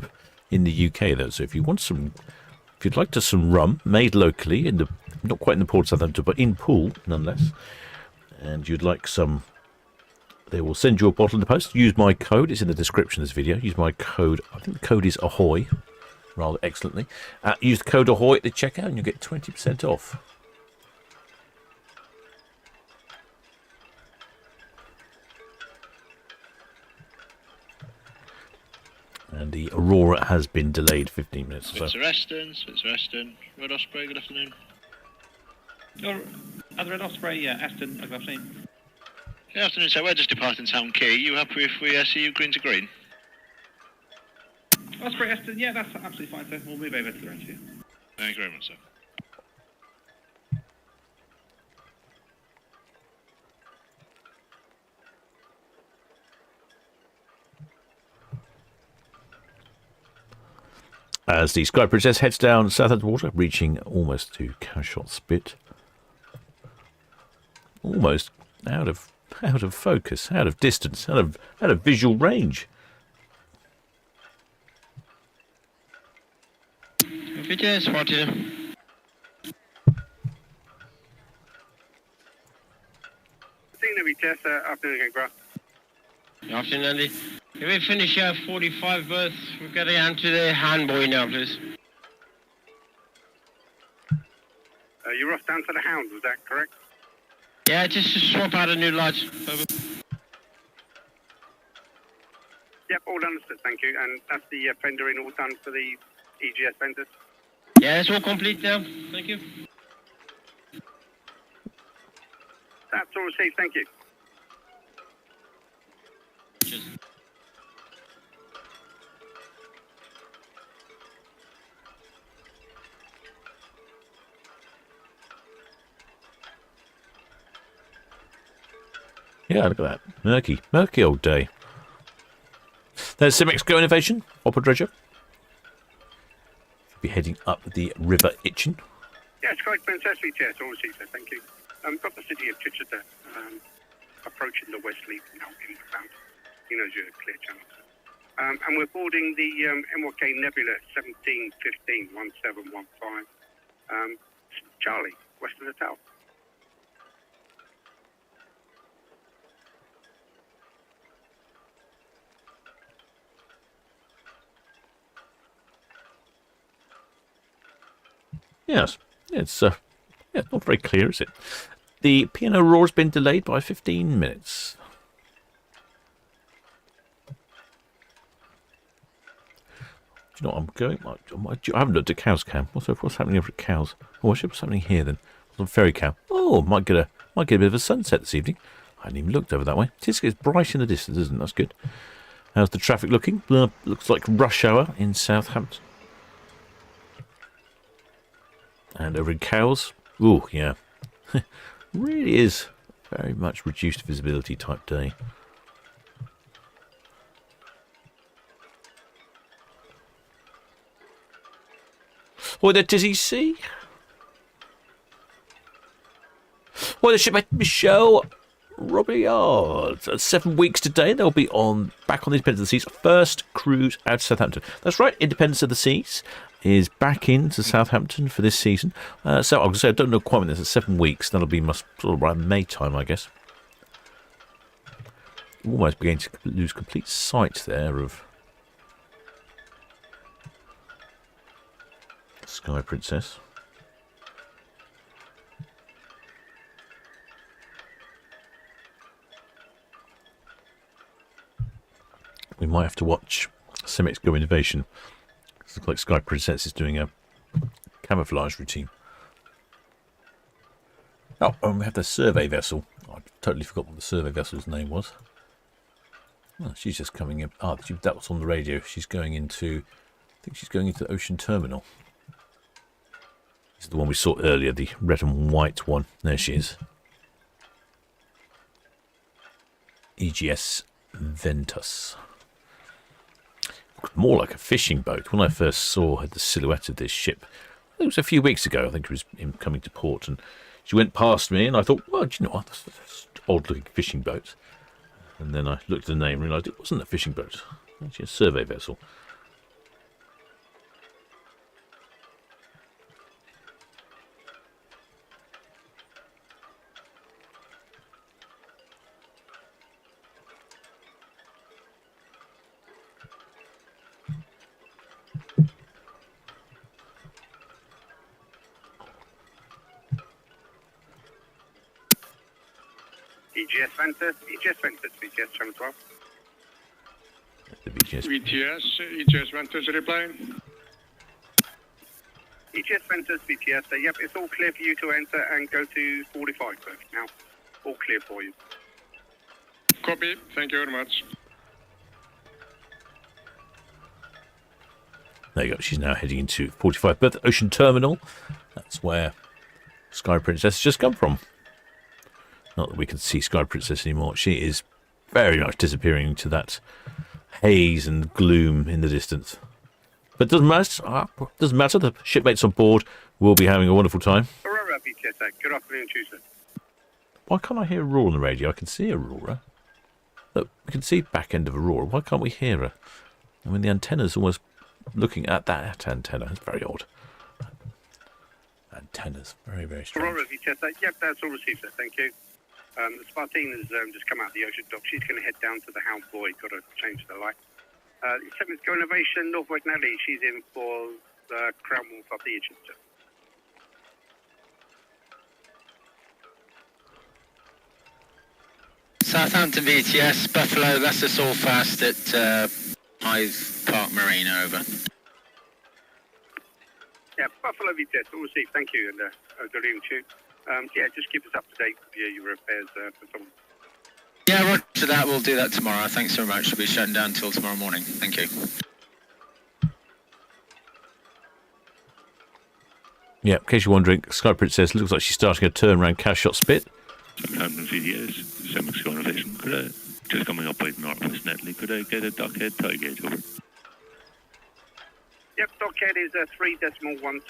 in the UK, though. So if you want some... If you'd like some rum made locally, in the not quite in the port of Southampton, but in Poole, nonetheless, and you'd like some, they will send you a bottle in the post. Use my code. It's in the description of this video. Use my code. I think the code is Ahoy, rather excellently. Use the code Ahoy at the checkout and you'll get 20% off. And the Aurora has been delayed 15 minutes or so. Switzer Eston, Red Osprey, good afternoon. Other Red Osprey, yeah, Aston, good afternoon. Good afternoon, sir. We're just departing Town Quay. You happy if we see you green to green? Osprey, Aston, yeah, that's absolutely fine, sir. We'll move over to the range here. Thank you very much, sir. as the Sky Princess heads down Southampton water, reaching almost to Cowshot Spit. Almost out of focus, out of distance, out of visual range. VTS spotted. Seeing the VTS, afternoon again, Graf. Good afternoon, Andy. Can we finish our 45 berth? We're getting on to the handbuoy now, please. You're off down to the Hounds, is that correct? Yeah, just to swap out a new light. Over. Yep, all understood, thank you. And that's the fendering all done for the EGS fenders? Yeah, it's all complete now. Thank you. That's all received, thank you. Cheers. Yeah, look at that. Murky old day. There's Simix Go Innovation, Opera Dredger. Be heading up the River Itchen. Yeah, Sky Princess VTS, all received, sir, thank you. Got the city of Chichester approaching the West Lead now inbound. He knows you're a clear channel, sir. And we're boarding the MYK Nebula 1715-1715. Charlie, west of the tower. Yes, it's not very clear, is it? The piano roar's been delayed by 15 minutes. Do you know what I'm going? I haven't looked at Cow's Cam. What's happening over at Cow's? Oh, what's happening here then? On Ferry Cow. Oh, might get a bit of a sunset this evening. I hadn't even looked over that way. It's bright in the distance, isn't it? That's good. How's the traffic looking? Looks like rush hour in Southampton. And over in Cowes, ooh, yeah, really is very much reduced visibility type day. Or the Dizzy Sea. Or the shipmate Michelle Robillard. 7 weeks today, they'll be back on the Independence of the Seas. First cruise out to Southampton. That's right, Independence of the Seas is back into Southampton for this season. So I was going to say, I don't know quite when this is. 7 weeks. That'll be sort of around May time, I guess. Almost beginning to lose complete sight there of Sky Princess. We might have to watch Simix Go Innovation. It looks like Sky Princess is doing a camouflage routine. Oh, and we have the survey vessel. I totally forgot what the survey vessel's name was. Oh, she's just coming in. Ah, that was on the radio. She's going into, I think she's going into the Ocean Terminal. This is the one we saw earlier, the red and white one. There she is. EGS Ventus. Looked more like a fishing boat. When I first saw the silhouette of this ship, it was a few weeks ago. I think it was him coming to port, and she went past me, and I thought, well, do you know what? That's an odd-looking fishing boat. And then I looked at the name and realised it wasn't a fishing boat. Actually, a survey vessel. EGS Ventus, VTS channel 12. The VGS. EGS Ventus reply. EGS Ventus, VTS, yep, it's all clear for you to enter and go to 45 berth now. All clear for you. Copy, thank you very much. There you go. She's now heading into 45 berth Ocean Terminal. That's where Sky Princess has just come from. Not that we can see Sky Princess anymore. She is very much disappearing into that haze and gloom in the distance. But doesn't matter. Doesn't matter. The shipmates on board will be having a wonderful time. Aurora, BTS, good afternoon to you, sir. Why can't I hear Aurora on the radio? I can see Aurora. Look, we can see back end of Aurora. Why can't we hear her? I mean, the antenna's almost looking at that antenna. It's very odd. Antennas. Very, very strange. Aurora, BTS, yep, that's all received, sir. Thank you. The Spartina has just come out of the ocean dock. She's going to head down to the Hound Boy. Got to change the light. 7th Go Innovation, Norfolk Natalie. She's in for the Crown Wolf up the engine, sir. Southampton BTS, Buffalo, that's us all fast at Hyde Park Marine, over. Yeah, Buffalo BTS, all received, thank you, and good evening to you. Yeah, just keep us up to date with your repairs for someone. Yeah, roger that, we'll do that tomorrow. Thanks very much. We'll be shutting down until tomorrow morning. Thank you. Yeah, in case you're wondering, Sky Princess looks like she's starting a turnaround cash shot spit. Southampton CDS, Semex Innovation. Could I, just coming up by Northwest Netley, could I get a dockhead tie gauge over? Yep, dockhead is 3.12.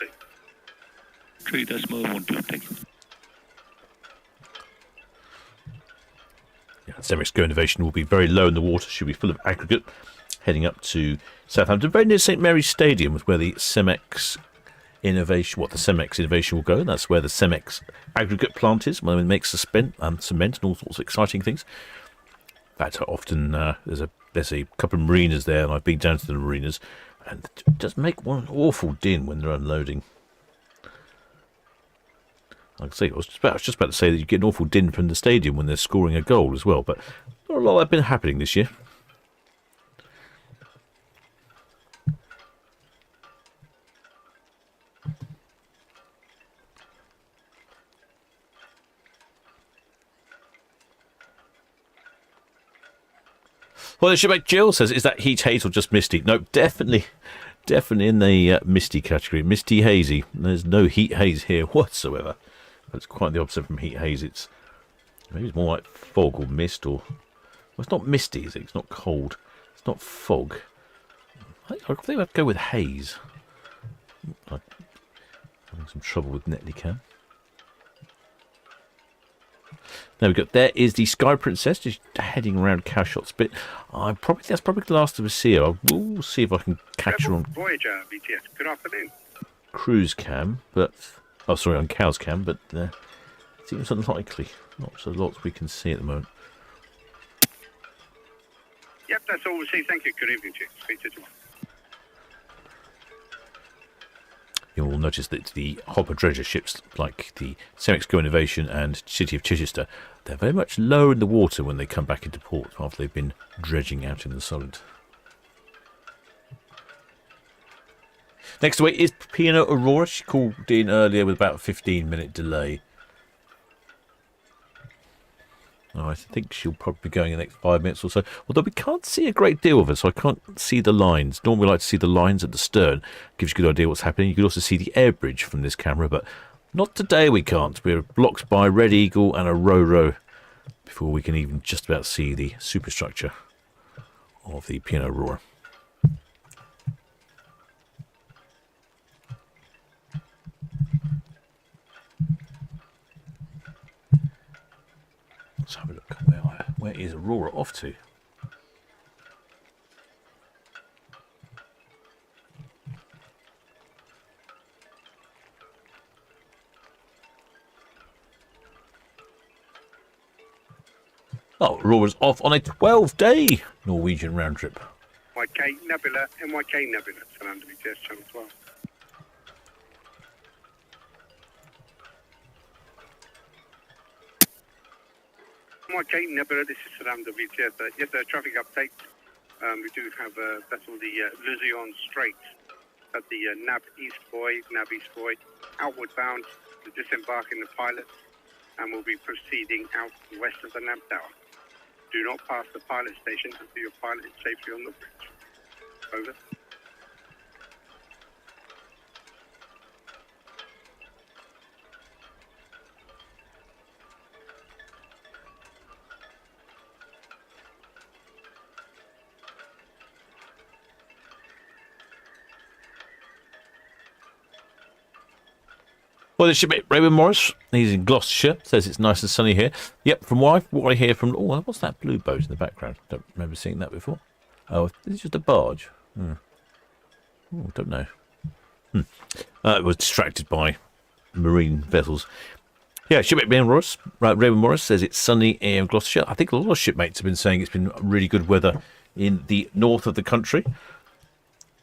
3.12, thank you. Yeah, Semex Go Innovation will be very low in the water, should be full of aggregate, heading up to Southampton, very near St Mary's Stadium, with where the Semex Innovation, the Cemex Innovation will go. That's where the Cemex aggregate plant is, where it makes the cement and all sorts of exciting things. In fact, often there's a couple of marinas there, and I've been down to the marinas, and it does make one awful din when they're unloading. Like I say, I was just about to say that you get an awful din from the stadium when they're scoring a goal as well, but not a lot of that been happening this year. Well, the shipmate Jill says, is that heat, haze, or just misty? No, definitely in the misty category. Misty, hazy. There's no heat, haze here whatsoever. It's quite the opposite from heat, haze. Maybe it's more like fog or mist, or... Well, it's not misty, is it? It's not cold. It's not fog. I think I'd go with haze. I'm having some trouble with Netlicam. There we go. There is the Sky Princess just heading around Cowshot's bit. That's probably the last of us see her. We'll see if I can catch her on Voyager BTS. Good afternoon. cruise cam, but on Cow's cam, but it seems unlikely. Not so lots we can see at the moment. Yep, that's all received. Thank you. Good evening to you. Speak to you tomorrow. You'll notice that the hopper dredger ships like the Cemex Go Innovation and City of Chichester, they're very much lower in the water when they come back into port after they've been dredging out in the Solent. Next away is Piano Aurora. She called in earlier with about a 15-minute delay. I think she'll probably be going in the next 5 minutes or so. Although we can't see a great deal of her, so I can't see the lines. Normally we like to see the lines at the stern. Gives you a good idea what's happening. You can also see the air bridge from this camera, but not today we can't. We're blocked by Red Eagle and a Ro-Ro before we can even just about see the superstructure of the Piano Aurora. Let's have a look. Where is Aurora off to? Oh, Aurora's off on a 12-day Norwegian round trip. NYK Nebula, Southampton BTS Channel 12. NYK Nebula, this is Southampton BTS. Yes, traffic update. We do have a vessel, the Luzon Strait, at the Nav East Buoy, outward bound to disembark in the pilot, and will be proceeding out west of the Nav Tower. Do not pass the pilot station until your pilot is safely on the bridge. Over. Well, the shipmate Raymond Morris, he's in Gloucestershire, says it's nice and sunny here. Yep, from what I hear from... Oh, what's that blue boat in the background? Don't remember seeing that before. Oh, it's just a barge. Oh, don't know. It was distracted by marine vessels. Yeah, shipmate Raymond Morris says it's sunny in Gloucestershire. I think a lot of shipmates have been saying it's been really good weather in the north of the country.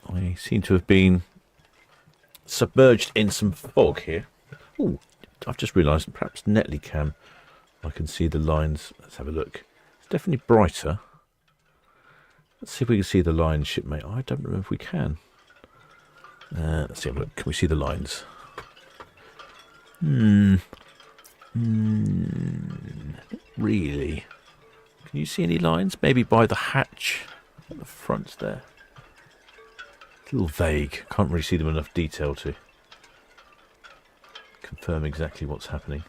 I seem to have been submerged in some fog here. Oh, I've just realised perhaps Netley cam. I can see the lines. Let's have a look. It's definitely brighter. Let's see if we can see the lines, shipmate. I don't know if we can. Let's see. Look. Can we see the lines? Not really. Can you see any lines? Maybe by the hatch at the front there. It's a little vague. Can't really see them in enough detail to confirm exactly what's happening.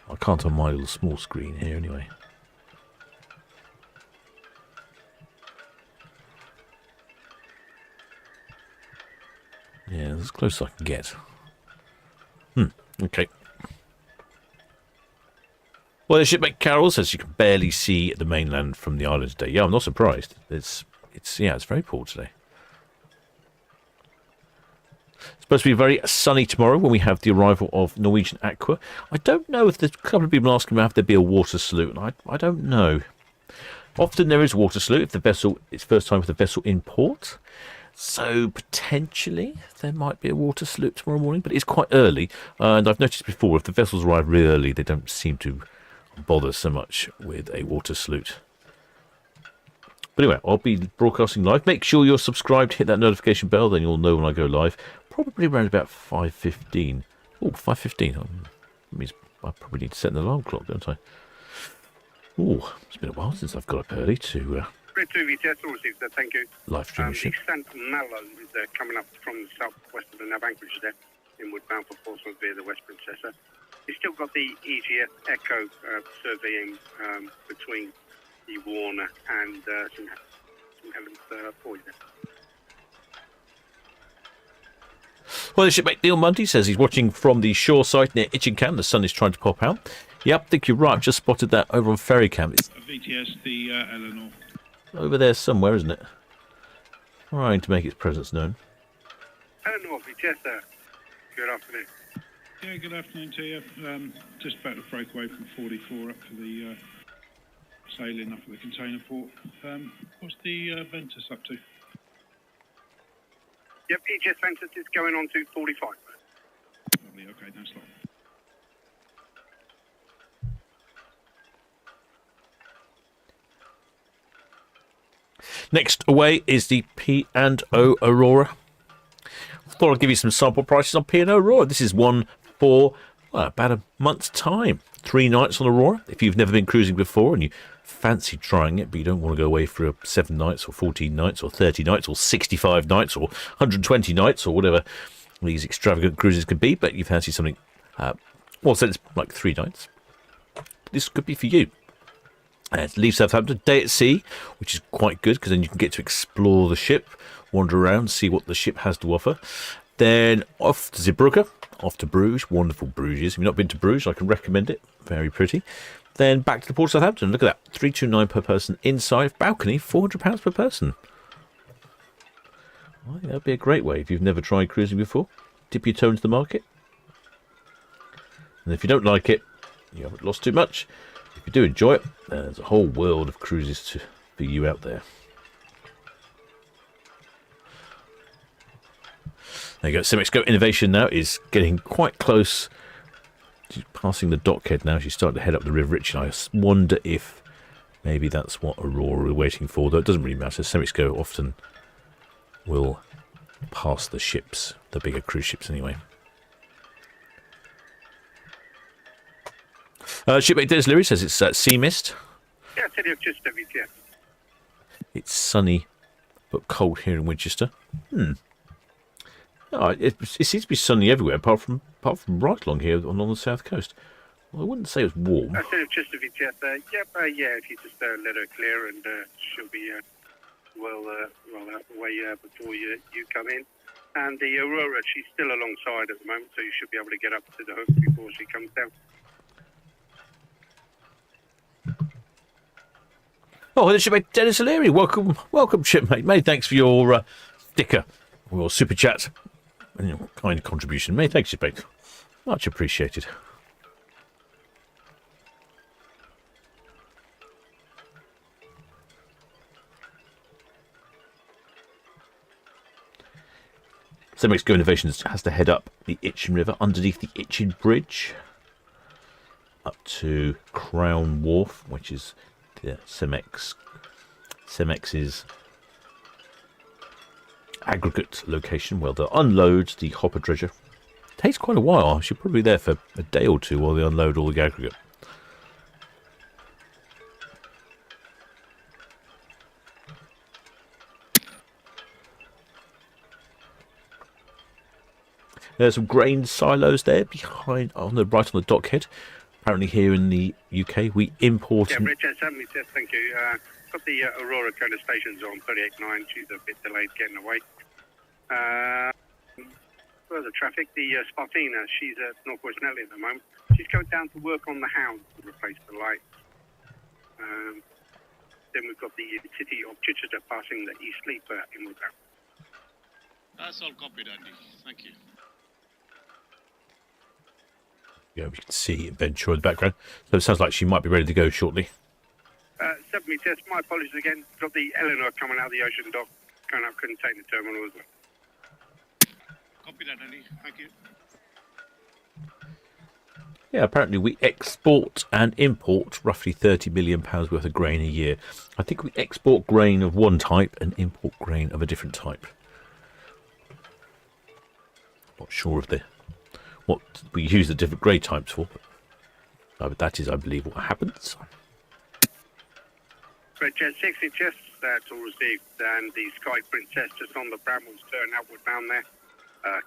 I can't on my little small screen here anyway. Yeah, as close as I can get. Okay. Well, the shipmate Carol says you can barely see the mainland from the island today. Yeah, I'm not surprised. It's very poor today. It's supposed to be very sunny tomorrow when we have the arrival of Norwegian Aqua. I don't know if there's a couple of people asking about if there'd be a water salute, and I don't know. Often there is a water salute if it's first time with the vessel in port. So potentially there might be a water salute tomorrow morning, but it's quite early. And I've noticed before, if the vessels arrive really early, they don't seem to bother so much with a water salute. But anyway, I'll be broadcasting live. Make sure you're subscribed, hit that notification bell, then you'll know when I go live. Probably around about 5:15. Oh, 5:15. That means I probably need to set an alarm clock, don't I? Oh, it's been a while since I've got up early to... Grid 2 VTS, all received, thank you. Live stream ship. The St. Malo is coming up from the southwest of the nav anchorage there, inward bound for Portsmouth via the West Princessa. You've still got the EGF Echo surveying between the Warner and St. Helens Buoy there. Well, the shipmate Neil Mundy says he's watching from the shore side near Itchingham. The sun is trying to pop out. Yep, I think you're right. I've just spotted that over on Ferry Camp. It's VTS, the Eleanor. over there somewhere, isn't it? Trying to make its presence known. Eleanor, VTS there. Good afternoon. Yeah, good afternoon to you. Just about to break away from 44 up for the sailing up at the container port. What's the Ventus up to? Yep, EGS Ventus is going on to 45. Lovely, okay, thanks a lot. Next away is the P&O Aurora. Thought I'd give you some sample prices on P&O Aurora. This is one for about a month's time. 3 nights on Aurora. If you've never been cruising before and you fancy trying it, but you don't want to go away for 7 nights or 14 nights or 30 nights or 65 nights or 120 nights or whatever these extravagant cruises could be, but you fancy something, so it's like 3 nights. This could be for you. Leave Southampton, day at sea, which is quite good because then you can get to explore the ship, wander around, see what the ship has to offer. Then off to Zeebrugge, off to Bruges, wonderful Bruges. If you've not been to Bruges, I can recommend it, very pretty. Then back to the Port of Southampton, look at that, £329 per person inside, balcony, £400 per person. I think that'd be a great way if you've never tried cruising before. Dip your toe into the market. And if you don't like it, you haven't lost too much. If you do enjoy it, there's a whole world of cruises for you out there. There you go. Semexco Innovation now is getting quite close. She's passing the dockhead now. She's starting to head up the River Rich, and I wonder if maybe that's what Aurora are waiting for. Though it doesn't really matter. Semexco often will pass the ships, the bigger cruise ships anyway. Shipmate Dennis Leary says it's sea mist. Yeah, City of Chester, VTS. It's sunny but cold here in Winchester. Oh, it seems to be sunny everywhere apart from right along here along the south coast. Well, I wouldn't say it was warm. City of Chester, VTS. Yeah, if you just let her clear and she'll be well out the way before you come in. And the Aurora, she's still alongside at the moment, so you should be able to get up to the hook before she comes down. Oh, there's shipmate Dennis O'Leary. Welcome, shipmate. Mate, thanks for your sticker, or your super chat, and your kind contribution. Mate, thanks, shipmate. Much appreciated. Cemex Go Innovations has to head up the Itchen River underneath the Itchen Bridge up to Crown Wharf, which is the Cemex's aggregate location where they'll unload the hopper dredger. It takes quite a while. She'll probably be there for a day or two while they unload all the aggregate. There's some grain silos there behind, right on the dockhead. Apparently here in the UK, we import... Yeah, Richard, thank you. Got the Aurora kind of stations on 38.9. She's a bit delayed getting away. Further traffic, the Spartina, she's at Northwest Nelly at the moment. She's going down to work on the Hound to replace the light. Then we've got the city of Chichester passing the East Sleeper inward bound. That's all copied, Andy. Thank you. Yeah, we can see Ventura in the background. So it sounds like she might be ready to go shortly. 7 meters, my apologies again. Got the Eleanor coming out of the ocean dock, going up container terminal as well. Copy that, Andy. Thank you. Yeah, apparently we export and import roughly £30 million worth of grain a year. I think we export grain of one type and import grain of a different type. Not sure of what we use the different grade types for, but that is, I believe, what happens. Jet 6 inches, that's all received, and the Sky Princess just on the Bramwell's turn outward bound there.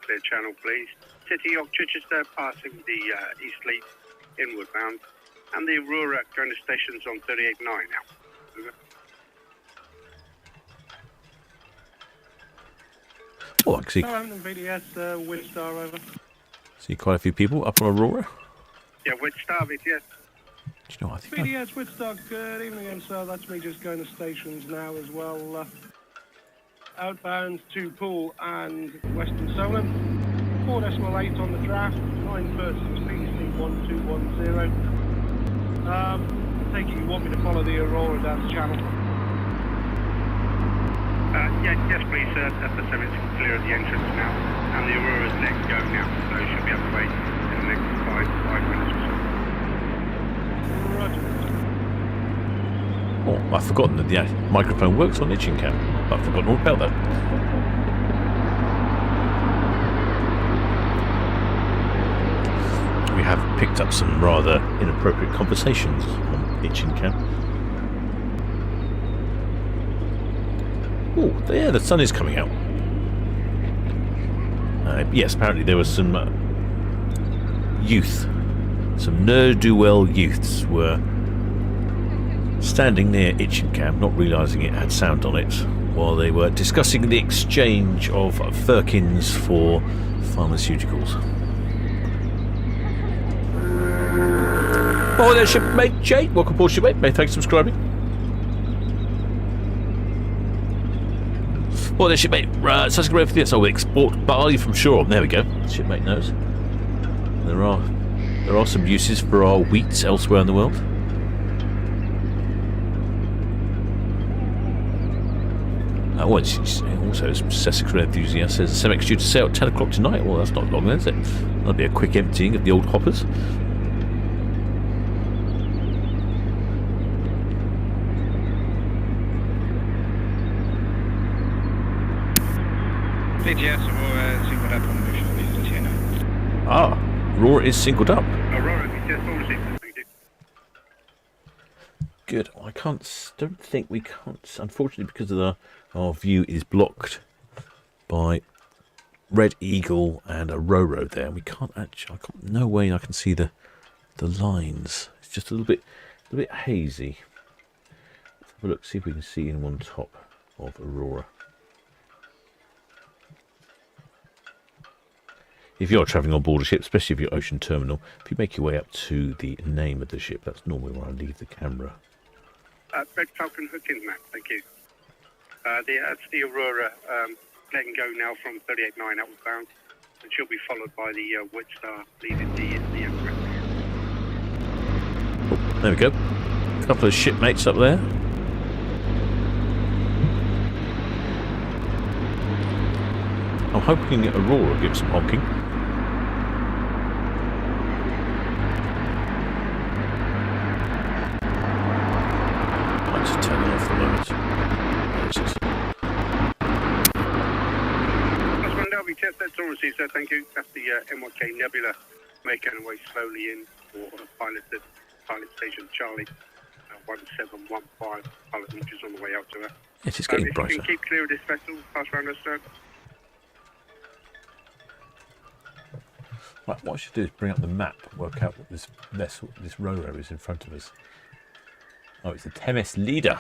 Clear channel, please. City of Chichester passing the East Leap inward bound, and the Aurora going to stations on 38.9 now. Over. Oh, I can see. Southampton VDS, Windstar over. See quite a few people up from Aurora. Yeah, Windstar VDS. Do you know what I think? VDS, Windstar, good evening again, sir. That's me just going to stations now as well. Outbound to Poole and Western Solent. 4.8 on the draft. 9:30 PC 1210. Take it you want me to follow the Aurora down the channel. Yes, please, sir. FS7 is clear of the entrance now, and the Aurora's let go now, so it should be on the way in the next 5 minutes or so. Oh, I've forgotten that the microphone works on Itchen Cam. I've forgotten all about that. We have picked up some rather inappropriate conversations on Itchen Cam. Oh, yeah, the sun is coming out. Yes, apparently there was some youth, some ne'er-do-well youths were standing near Itchen Cam, not realising it had sound on it, while they were discussing the exchange of firkins for pharmaceuticals. Oh, there's shipmate Jade. Welcome aboard, shipmate. Mate, thanks for subscribing. Oh, there's shipmate. Such a great for this. So we export barley from shore. There we go. Shipmate knows. There are some uses for our wheat elsewhere in the world. Also, Sussex enthusiast says Cemex due to sail at 10 o'clock tonight. Well, that's not long, is it? That'll be a quick emptying of the old hoppers. Yes, Aurora singled up on the visual now. Ah, Aurora is singled up. Aurora, just all received. Thank you. Good. Don't think we can't. Unfortunately, because of our view is blocked by Red Eagle and Aurora there. We can't actually. No way I can see the lines. It's just a little bit hazy. Let's have a look. See if we can see in one top of Aurora. if you're travelling on board a ship, especially if you're ocean terminal, if you make your way up to the name of the ship, that's normally where I leave the camera. Red Falcon Hookins, map, thank you. That's the Aurora, letting go now from 38.9 outward bound, and she'll be followed by the White Star leaving the Empress. Oh, there we go. A couple of shipmates up there. I'm hoping Aurora gives some honking. I'll just turn it off for a moment. That's one Delby, test that's all received, sir, thank you. That's the MYK Nebula making her way slowly in for pilot station Charlie, 1715. Pilot launches on the way out to her. It is getting if brighter. you can keep clear of this vessel, pass round us, sir. Right, what I should do is bring up the map, work out what this vessel, this row is in front of us. Oh, it's the Thames Leader.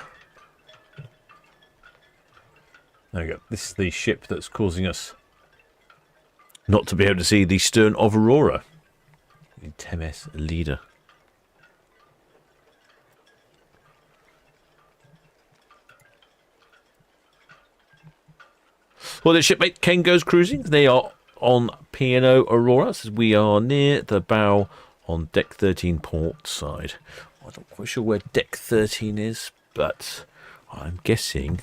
There we go. This is the ship that's causing us not to be able to see the stern of Aurora. The Thames Leader. Well, the shipmate Ken goes cruising. They are on P&O Aurora. So we are near the bow on deck 13 port side. I'm not quite sure where deck 13 is, but I'm guessing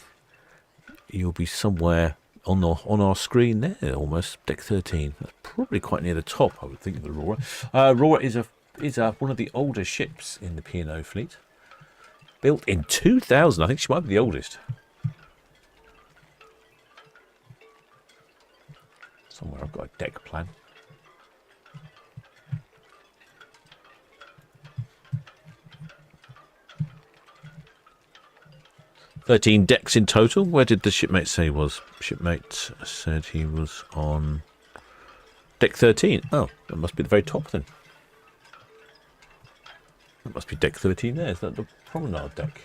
you'll be somewhere on our screen there, almost deck 13. That's probably quite near the top, I would think, of the Aurora. Aurora is one of the older ships in the P&O fleet, built in 2000. I think she might be the oldest. Somewhere I've got a deck plan. "13 decks in total." Where did the shipmate say he was? Shipmate said he was on deck 13. Oh, that must be the very top then. That must be deck 13 there. Is that the promenade deck?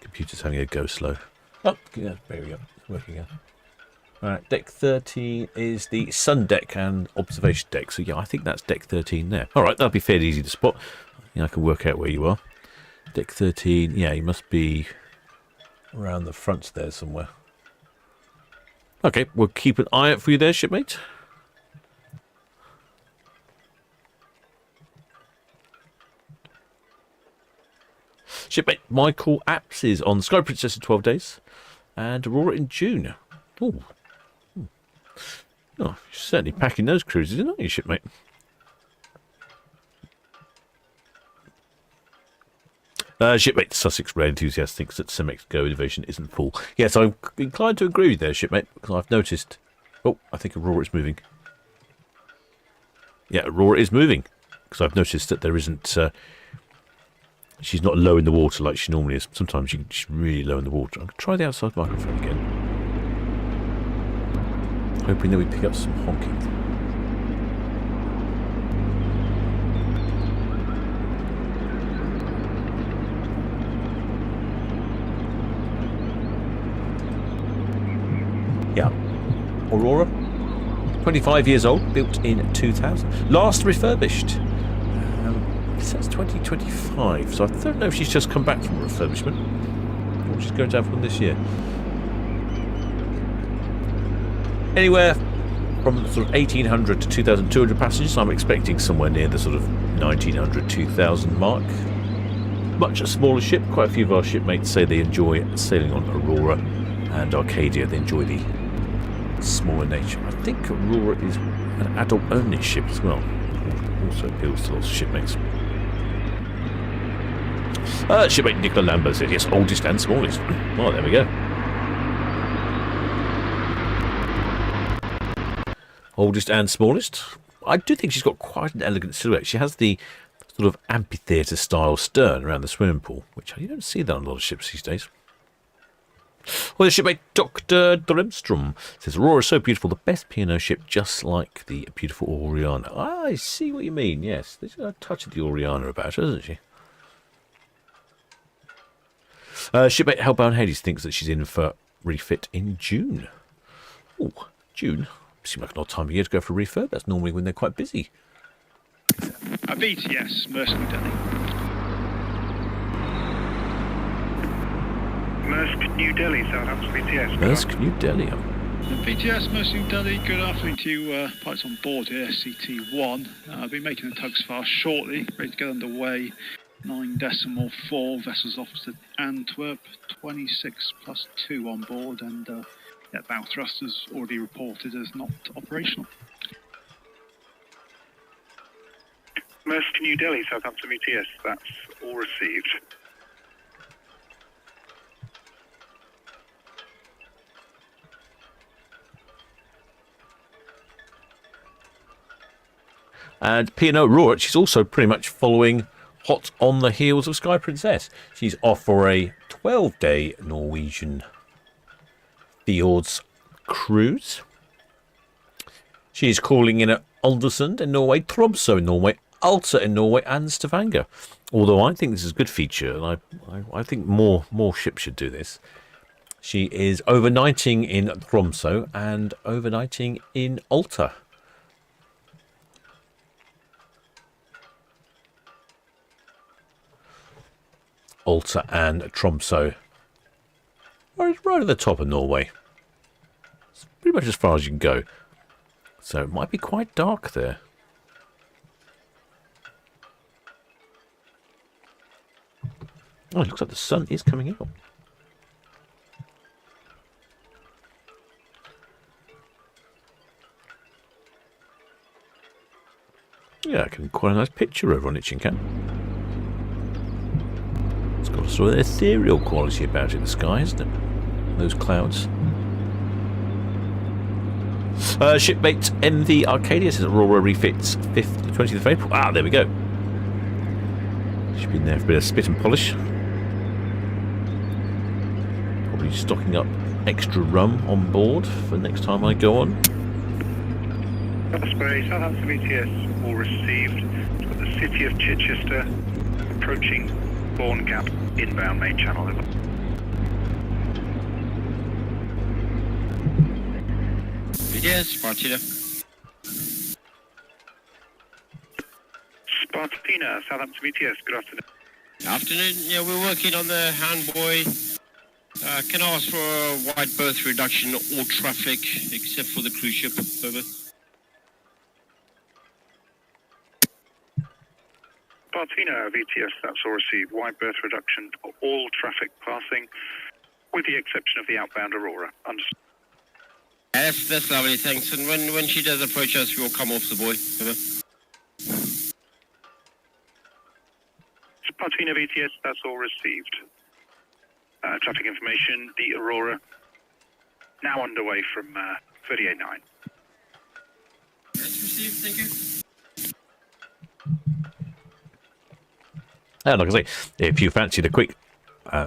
Computer's having a go slow. Oh, yeah, there we go. It's working out. Alright, deck 13 is the sun deck and observation deck. So yeah, I think that's deck 13 there. Alright, that'll be fairly easy to spot. I can work out where you are. Deck 13, yeah, you must be around the front there somewhere. Okay, we'll keep an eye out for you there, shipmate. Shipmate Michael Apps is on Sky Princess in 12 days. And Aurora in June. Oh, you're certainly packing those cruises, aren't you, shipmate? Shipmate Sussex Rail Enthusiast thinks that Cemex Go innovation isn't full. Yes, I'm inclined to agree with there, shipmate, because I've noticed... Oh, I think Aurora is moving. Yeah, Aurora is moving, because I've noticed that there isn't... she's not low in the water like she normally is. Sometimes she's really low in the water. I'm going to try the outside microphone again. Hoping that we pick up some honking. Yeah. Aurora, 25 years old, built in 2000. Last refurbished. It says 2025, so I don't know if she's just come back from refurbishment or she's going to have one this year. Anywhere from sort of 1,800 to 2,200 passengers. I'm expecting somewhere near the sort of 1,900, 2,000 mark. Much a smaller ship. Quite a few of our shipmates say they enjoy sailing on Aurora and Arcadia. They enjoy the smaller nature. I think Aurora is an adult-only ship as well. Also appeals to lots of shipmates. Shipmate Nicola Lambo says, yes, oldest and smallest. Well, there we go. Oldest and smallest. I do think she's got quite an elegant silhouette. She has the sort of amphitheatre style stern around the swimming pool, which you don't see that on a lot of ships these days. Well, the shipmate Dr. Dremstrom says, Aurora is so beautiful, the best P&O ship, just like the beautiful Oriana. I see what you mean, yes. There's a touch of the Oriana about her, isn't she? Shipmate Hellbound Hades thinks that she's in for refit in June. Oh, June? seems like an odd time of year to go for a refurb. That's normally when they're quite busy. BTS, Mercenary Delhi. Maersk, New Delhi, Southampton BTS. Maersk, New Delhi. BTS, Mercenary Delhi, good afternoon to you. Pilots on board here, SCT-1. I'll be making the tugs fast shortly, ready to get underway. 9.4 vessels off to Antwerp, 26 plus 2 on board, and bow thrusters already reported as not operational. Maersk, New Delhi, Southampton BTS, that's all received. And P&O Aurora, she's also pretty much following hot on the heels of Sky Princess. She's off for a 12-day Norwegian fjords cruise. She's calling in at Aldersund in Norway, Tromsø in Norway, Alta in Norway, and Stavanger. Although I think this is a good feature, and I think more ships should do this. She is overnighting in Tromsø and overnighting in Alta. Alta and Tromsø. Right at the top of Norway. It's pretty much as far as you can go. So it might be quite dark there. Oh, it looks like the sun is coming out. Yeah, I can quite a nice picture over on Itching Cat. It's got a sort of ethereal quality about it, the sky, isn't it? Those clouds. Shipmate MV Arcadia says Aurora refits 20th of April. Ah, there we go. She's been there for a bit of spit and polish. Probably stocking up extra rum on board for next time I go on. Osprey, Southampton BTS, all received. It's got the city of Chichester approaching Bourne Gap, inbound main channel. Yes, Spartina. Spartina, Southampton BTS, good afternoon. Afternoon. Yeah, we're working on the handbuoy. Can I ask for a wide berth reduction, all traffic except for the cruise ship? Over. Spartina, VTS, that's all received. Wide berth reduction for all traffic passing, with the exception of the outbound Aurora. Understood. That's lovely, thanks. And when she does approach us, we'll come off the buoy. Over. Spartina, VTS, that's all received. Traffic information, the Aurora, now underway from 38.9. That's received, thank you. And like I say, if you fancied a quick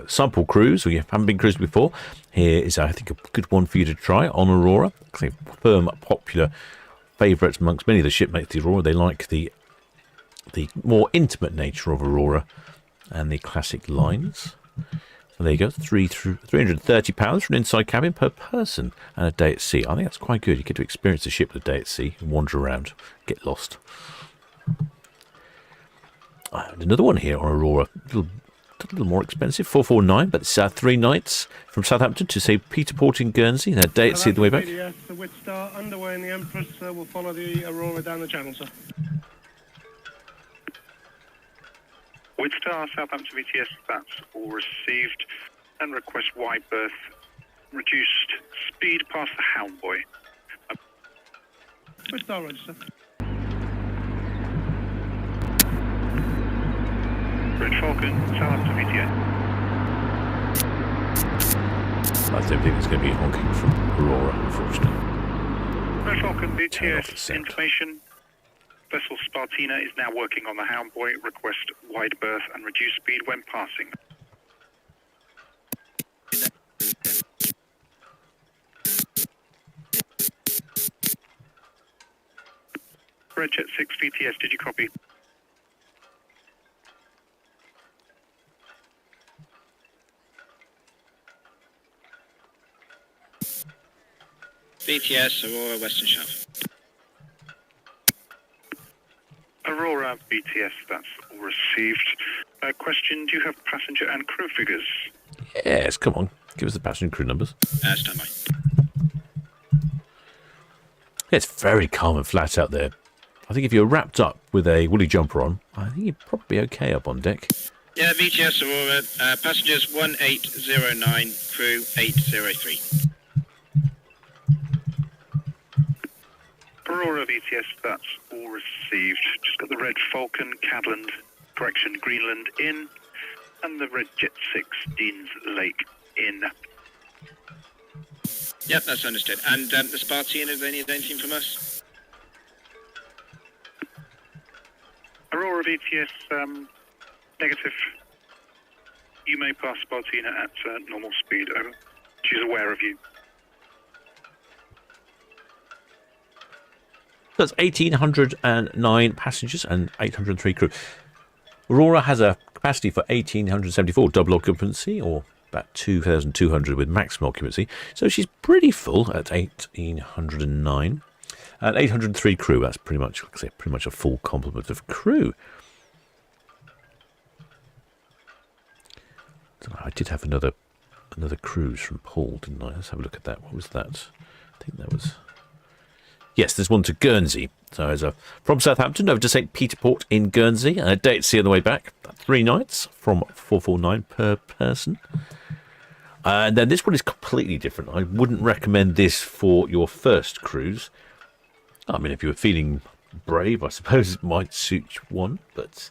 sample cruise, or you haven't been cruised before, here is, I think, a good one for you to try on Aurora. Like I say, firm, popular favourites amongst many of the shipmates of the Aurora. They like the more intimate nature of Aurora and the classic lines. So there you go, £330 for an inside cabin per person and a day at sea. I think that's quite good. You get to experience the ship a day at sea, wander around, get lost. And another one here on Aurora, a little more expensive, $449, but it's 3 nights from Southampton to St. Peter Port in Guernsey, and a day at sea the way back. The Witstar underway in the Empress will follow the Aurora down the channel, sir. Witstar, Southampton VTS, that's all received. And request wide berth, reduced speed past the Hound Boy. Witstar register. Red Falcon, Southampton VTS. I don't think it's going to be honking from Aurora, unfortunately. Red Falcon VTS, information. Vessel Spartina is now working on the Hound Boy. Request wide berth and reduce speed when passing. Redjet 6 VTS, did you copy? BTS, Aurora, Western South. Aurora, BTS, that's all received. Question, do you have passenger and crew figures? Yes, come on. Give us the passenger and crew numbers. Stand by. Yeah, it's very calm and flat out there. I think if you're wrapped up with a woolly jumper on, I think you'd probably be okay up on deck. Yeah, BTS, Aurora, passengers 1809, crew 803. Aurora, BTS, that's all received. Just got the red Falcon, Greenland in, and the red Jet 6, Deans Lake in. Yep, that's understood. And the Spartan, have they need anything from us? Aurora, BTS, negative. You may pass Spartina at normal speed, over. She's aware of you. That's 1,809 passengers and 803 crew. Aurora has a capacity for 1,874 double occupancy, or about 2,200 with maximum occupancy. So she's pretty full at 1,809. And 803 crew, that's pretty much, like I say, pretty much a full complement of crew. I did have another cruise from Paul, didn't I? Let's have a look at that. What was that? I think that was... Yes, there's one to Guernsey. So as from Southampton over to St. Peter Port in Guernsey, and a day at sea on the way back. 3 nights from 449 per person. And then this one is completely different. I wouldn't recommend this for your first cruise. I mean, if you were feeling brave, I suppose it might suit one, but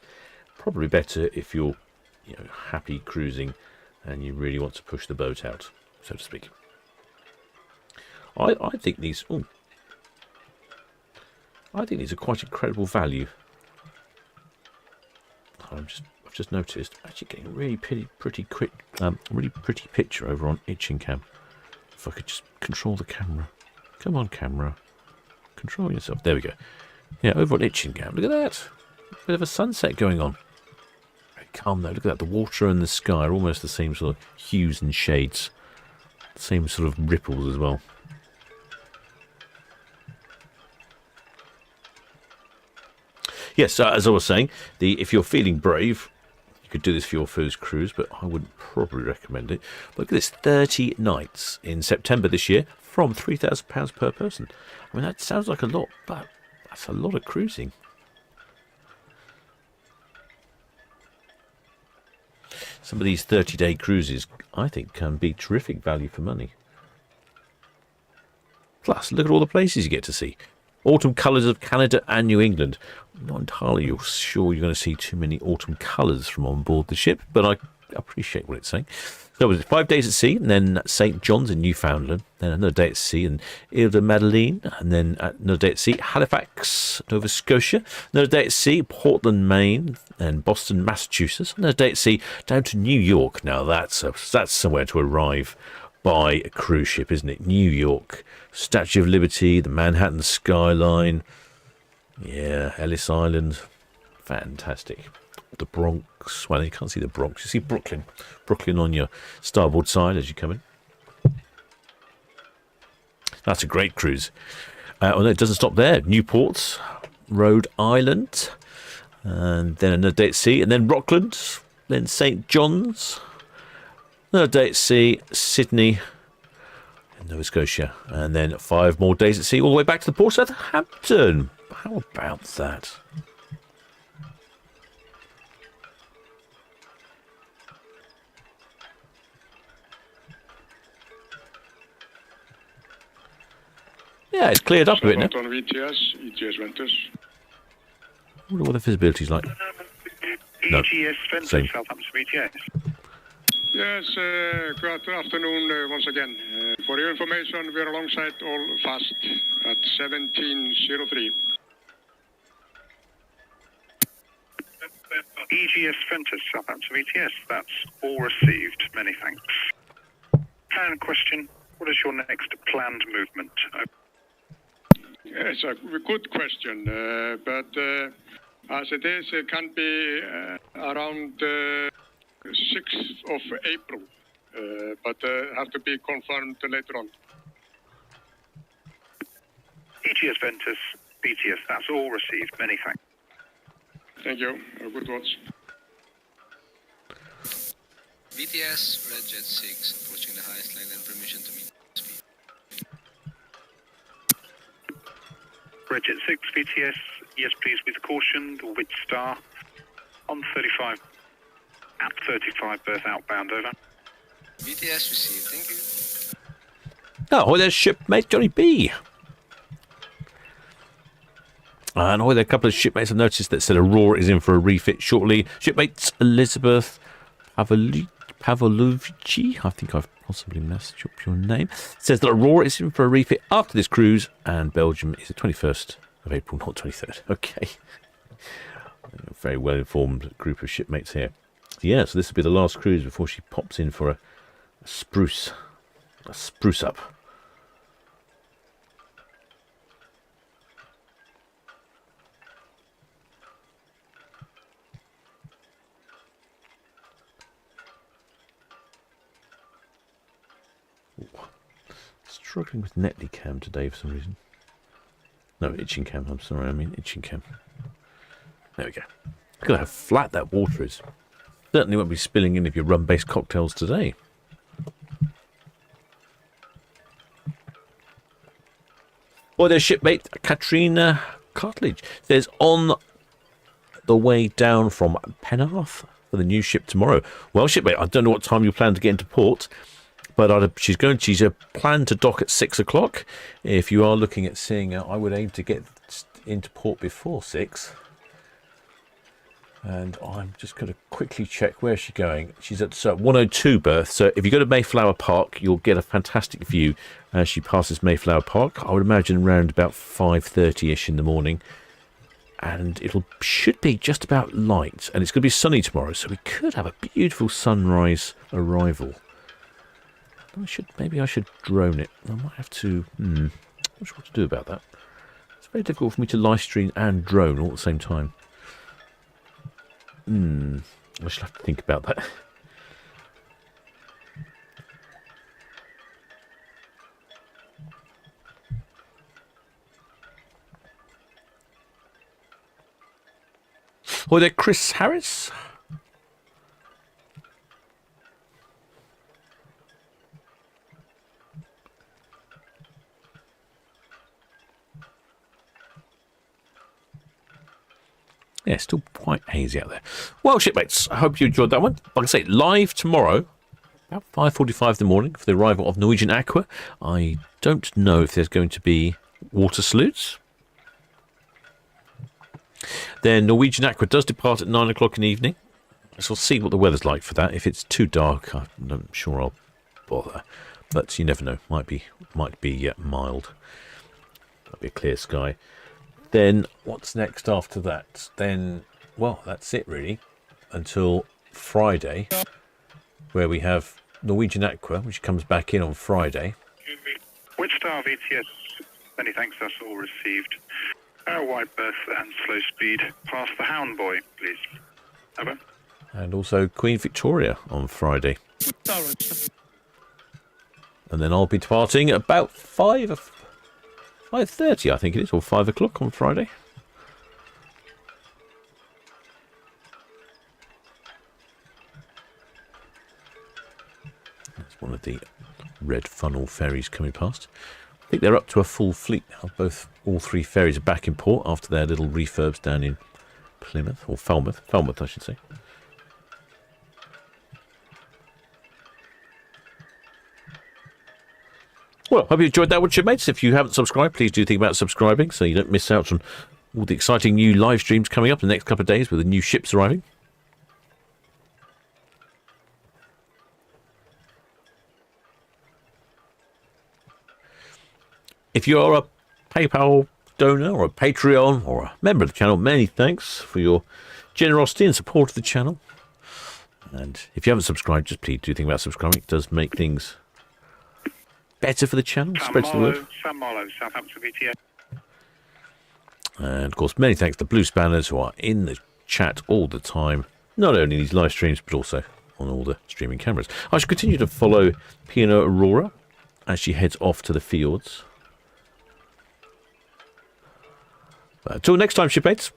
probably better if you're, happy cruising and you really want to push the boat out, so to speak. I think these. Ooh, I think these are quite incredible value. I've just noticed actually getting a really pretty quick, really pretty picture over on Itching Cam. If I could just control the camera. Come on, camera. Control yourself. There we go. Yeah, over on Itching Cam. Look at that. Bit of a sunset going on. Very calm though. Look at that. The water and the sky are almost the same sort of hues and shades. Same sort of ripples as well. Yes, as I was saying, if you're feeling brave, you could do this for your first cruise, but I wouldn't probably recommend it. Look at this, 30 nights in September this year from £3,000 per person. I mean, that sounds like a lot, but that's a lot of cruising. Some of these 30-day cruises, I think, can be terrific value for money. Plus, look at all the places you get to see. Autumn colours of Canada and New England. I'm not entirely sure you're going to see too many autumn colours from on board the ship, but I appreciate what it's saying. So it was 5 days at sea, and then St. John's in Newfoundland, then another day at sea in Ile de Madeleine, and then another day at sea, Halifax, Nova Scotia, another day at sea, Portland, Maine, and Boston, Massachusetts, another day at sea down to New York. Now that's somewhere to arrive by a cruise ship, isn't it? New York, Statue of Liberty, the Manhattan skyline, yeah, Ellis Island, fantastic. The Bronx, well, you can't see the Bronx, you see Brooklyn on your starboard side as you come in. That's a great cruise. Well, it doesn't stop there. Newport, Rhode Island, and then another day at sea, and then Rockland, then St. John's, another day at sea, Sydney, Nova Scotia, and then 5 more days at sea all the way back to the port of Southampton. How about that? Yeah, it's cleared up a bit now. On ETS Ventus. I wonder what the visibility's like. No, EGS Ventus, same. Southampton ETS. Yes, good afternoon once again. For your information, we're alongside all fast at 1703. EGS Ventus, Southampton ETS, that's all received. Many thanks. And question, what is your next planned movement? It's a good question, but as it is, it can be around 6th of April, but have to be confirmed later on. EGS Ventus, BTS, that's all received. Many thanks. Thank you. Good watch. VTS, Red Jet 6, approaching the highest line and permission to meet speed. Red Jet 6, VTS, yes please, with caution, the Wit Star on 35, at 35, berth outbound, over. VTS received, thank you. Oh, there's shipmate Johnny B. And there are a couple of shipmates I've noticed that said Aurora is in for a refit shortly. Shipmates Elizabeth Pavlovici, I think I've possibly messed up your name, says that Aurora is in for a refit after this cruise, and Belgium is the 21st of April, not 23rd. Okay. A very well informed group of shipmates here. Yeah, so this will be the last cruise before she pops in for a spruce up. Struggling with Netley Cam today for some reason. No, itching cam, I'm sorry, I mean itching cam. There we go. Look at how flat that water is. Certainly won't be spilling in if you rum-based cocktails today. Boy, there's shipmate Katrina Cartledge. Says on the way down from Penarth for the new ship tomorrow. Well, shipmate, I don't know what time you plan to get into port, but she's planned to dock at 6 o'clock. If you are looking at seeing her, I would aim to get into port before 6. And I'm just going to quickly check where she's going. She's at 102 berth. So if you go to Mayflower Park, you'll get a fantastic view as she passes Mayflower Park. I would imagine around about 5:30ish in the morning. And should be just about light. And it's going to be sunny tomorrow, so we could have a beautiful sunrise arrival. Maybe I should drone it. I might have to. Not sure what to do about that. It's very difficult for me to live stream and drone all at the same time. I should have to think about that. Oh, there, Chris Harris. Yeah, still quite hazy out there. Well, shipmates, I hope you enjoyed that one. Like I say, live tomorrow, about 5:45 in the morning for the arrival of Norwegian Aqua. I don't know if there's going to be water salutes. Then Norwegian Aqua does depart at 9 o'clock in the evening. So we'll see what the weather's like for that. If it's too dark, I'm not sure I'll bother. But you never know. Might be mild. Might be a clear sky. Then what's next after that? Then, well, that's it really, until Friday, where we have Norwegian Aqua, which comes back in on Friday. Witstar VTS, many thanks, that's all received. Wide berth and slow speed past the Hound Boy, please. Over. And also Queen Victoria on Friday. And then I'll be departing at about 5:30, I think it is, or 5 o'clock on Friday. That's one of the red funnel ferries coming past. I think they're up to a full fleet now. All three ferries are back in port after their little refurbs down in Plymouth, or Falmouth I should say. Well, hope you enjoyed that one, shipmates. If you haven't subscribed, please do think about subscribing so you don't miss out on all the exciting new live streams coming up in the next couple of days with the new ships arriving. If you are a PayPal donor or a Patreon or a member of the channel, many thanks for your generosity and support of the channel. And if you haven't subscribed, just please do think about subscribing. It does make things better for the channel, spreads the word. Sam Marlowe, Southampton VTS. And of course, many thanks to Blue Spanners who are in the chat all the time, not only in these live streams, but also on all the streaming cameras. I shall continue to follow P&O Aurora as she heads off to the fields. Till next time, shipmates.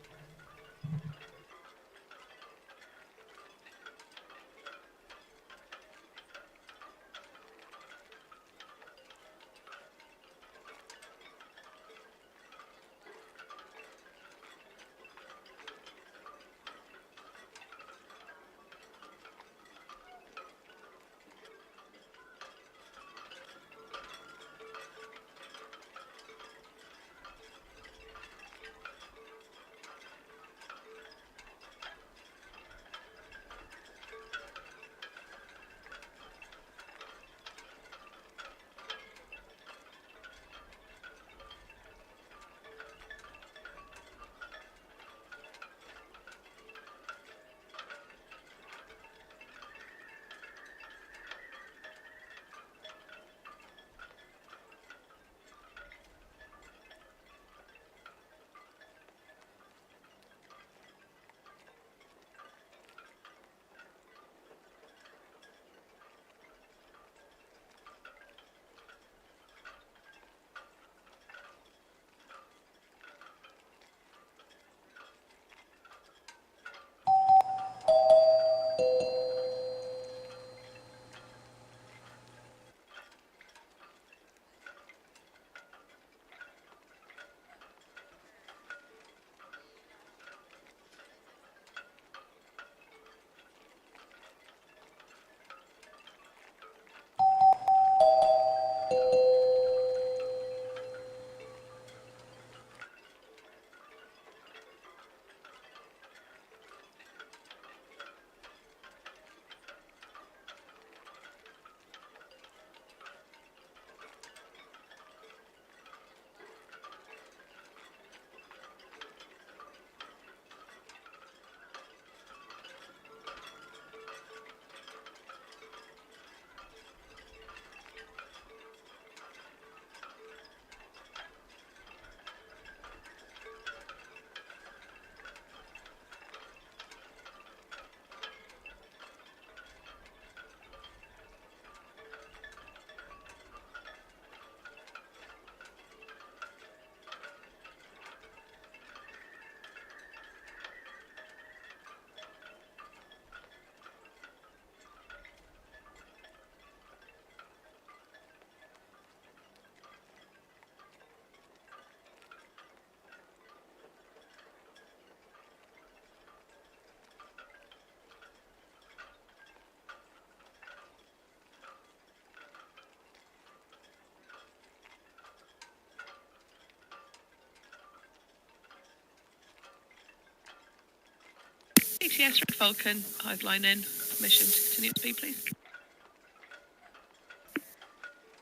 Yes, Red Falcon, I've line in. Permission to continue to speed, please.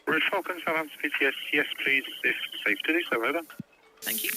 Red Falcon, Southampton, yes, please, if safe to do so, over. Thank you.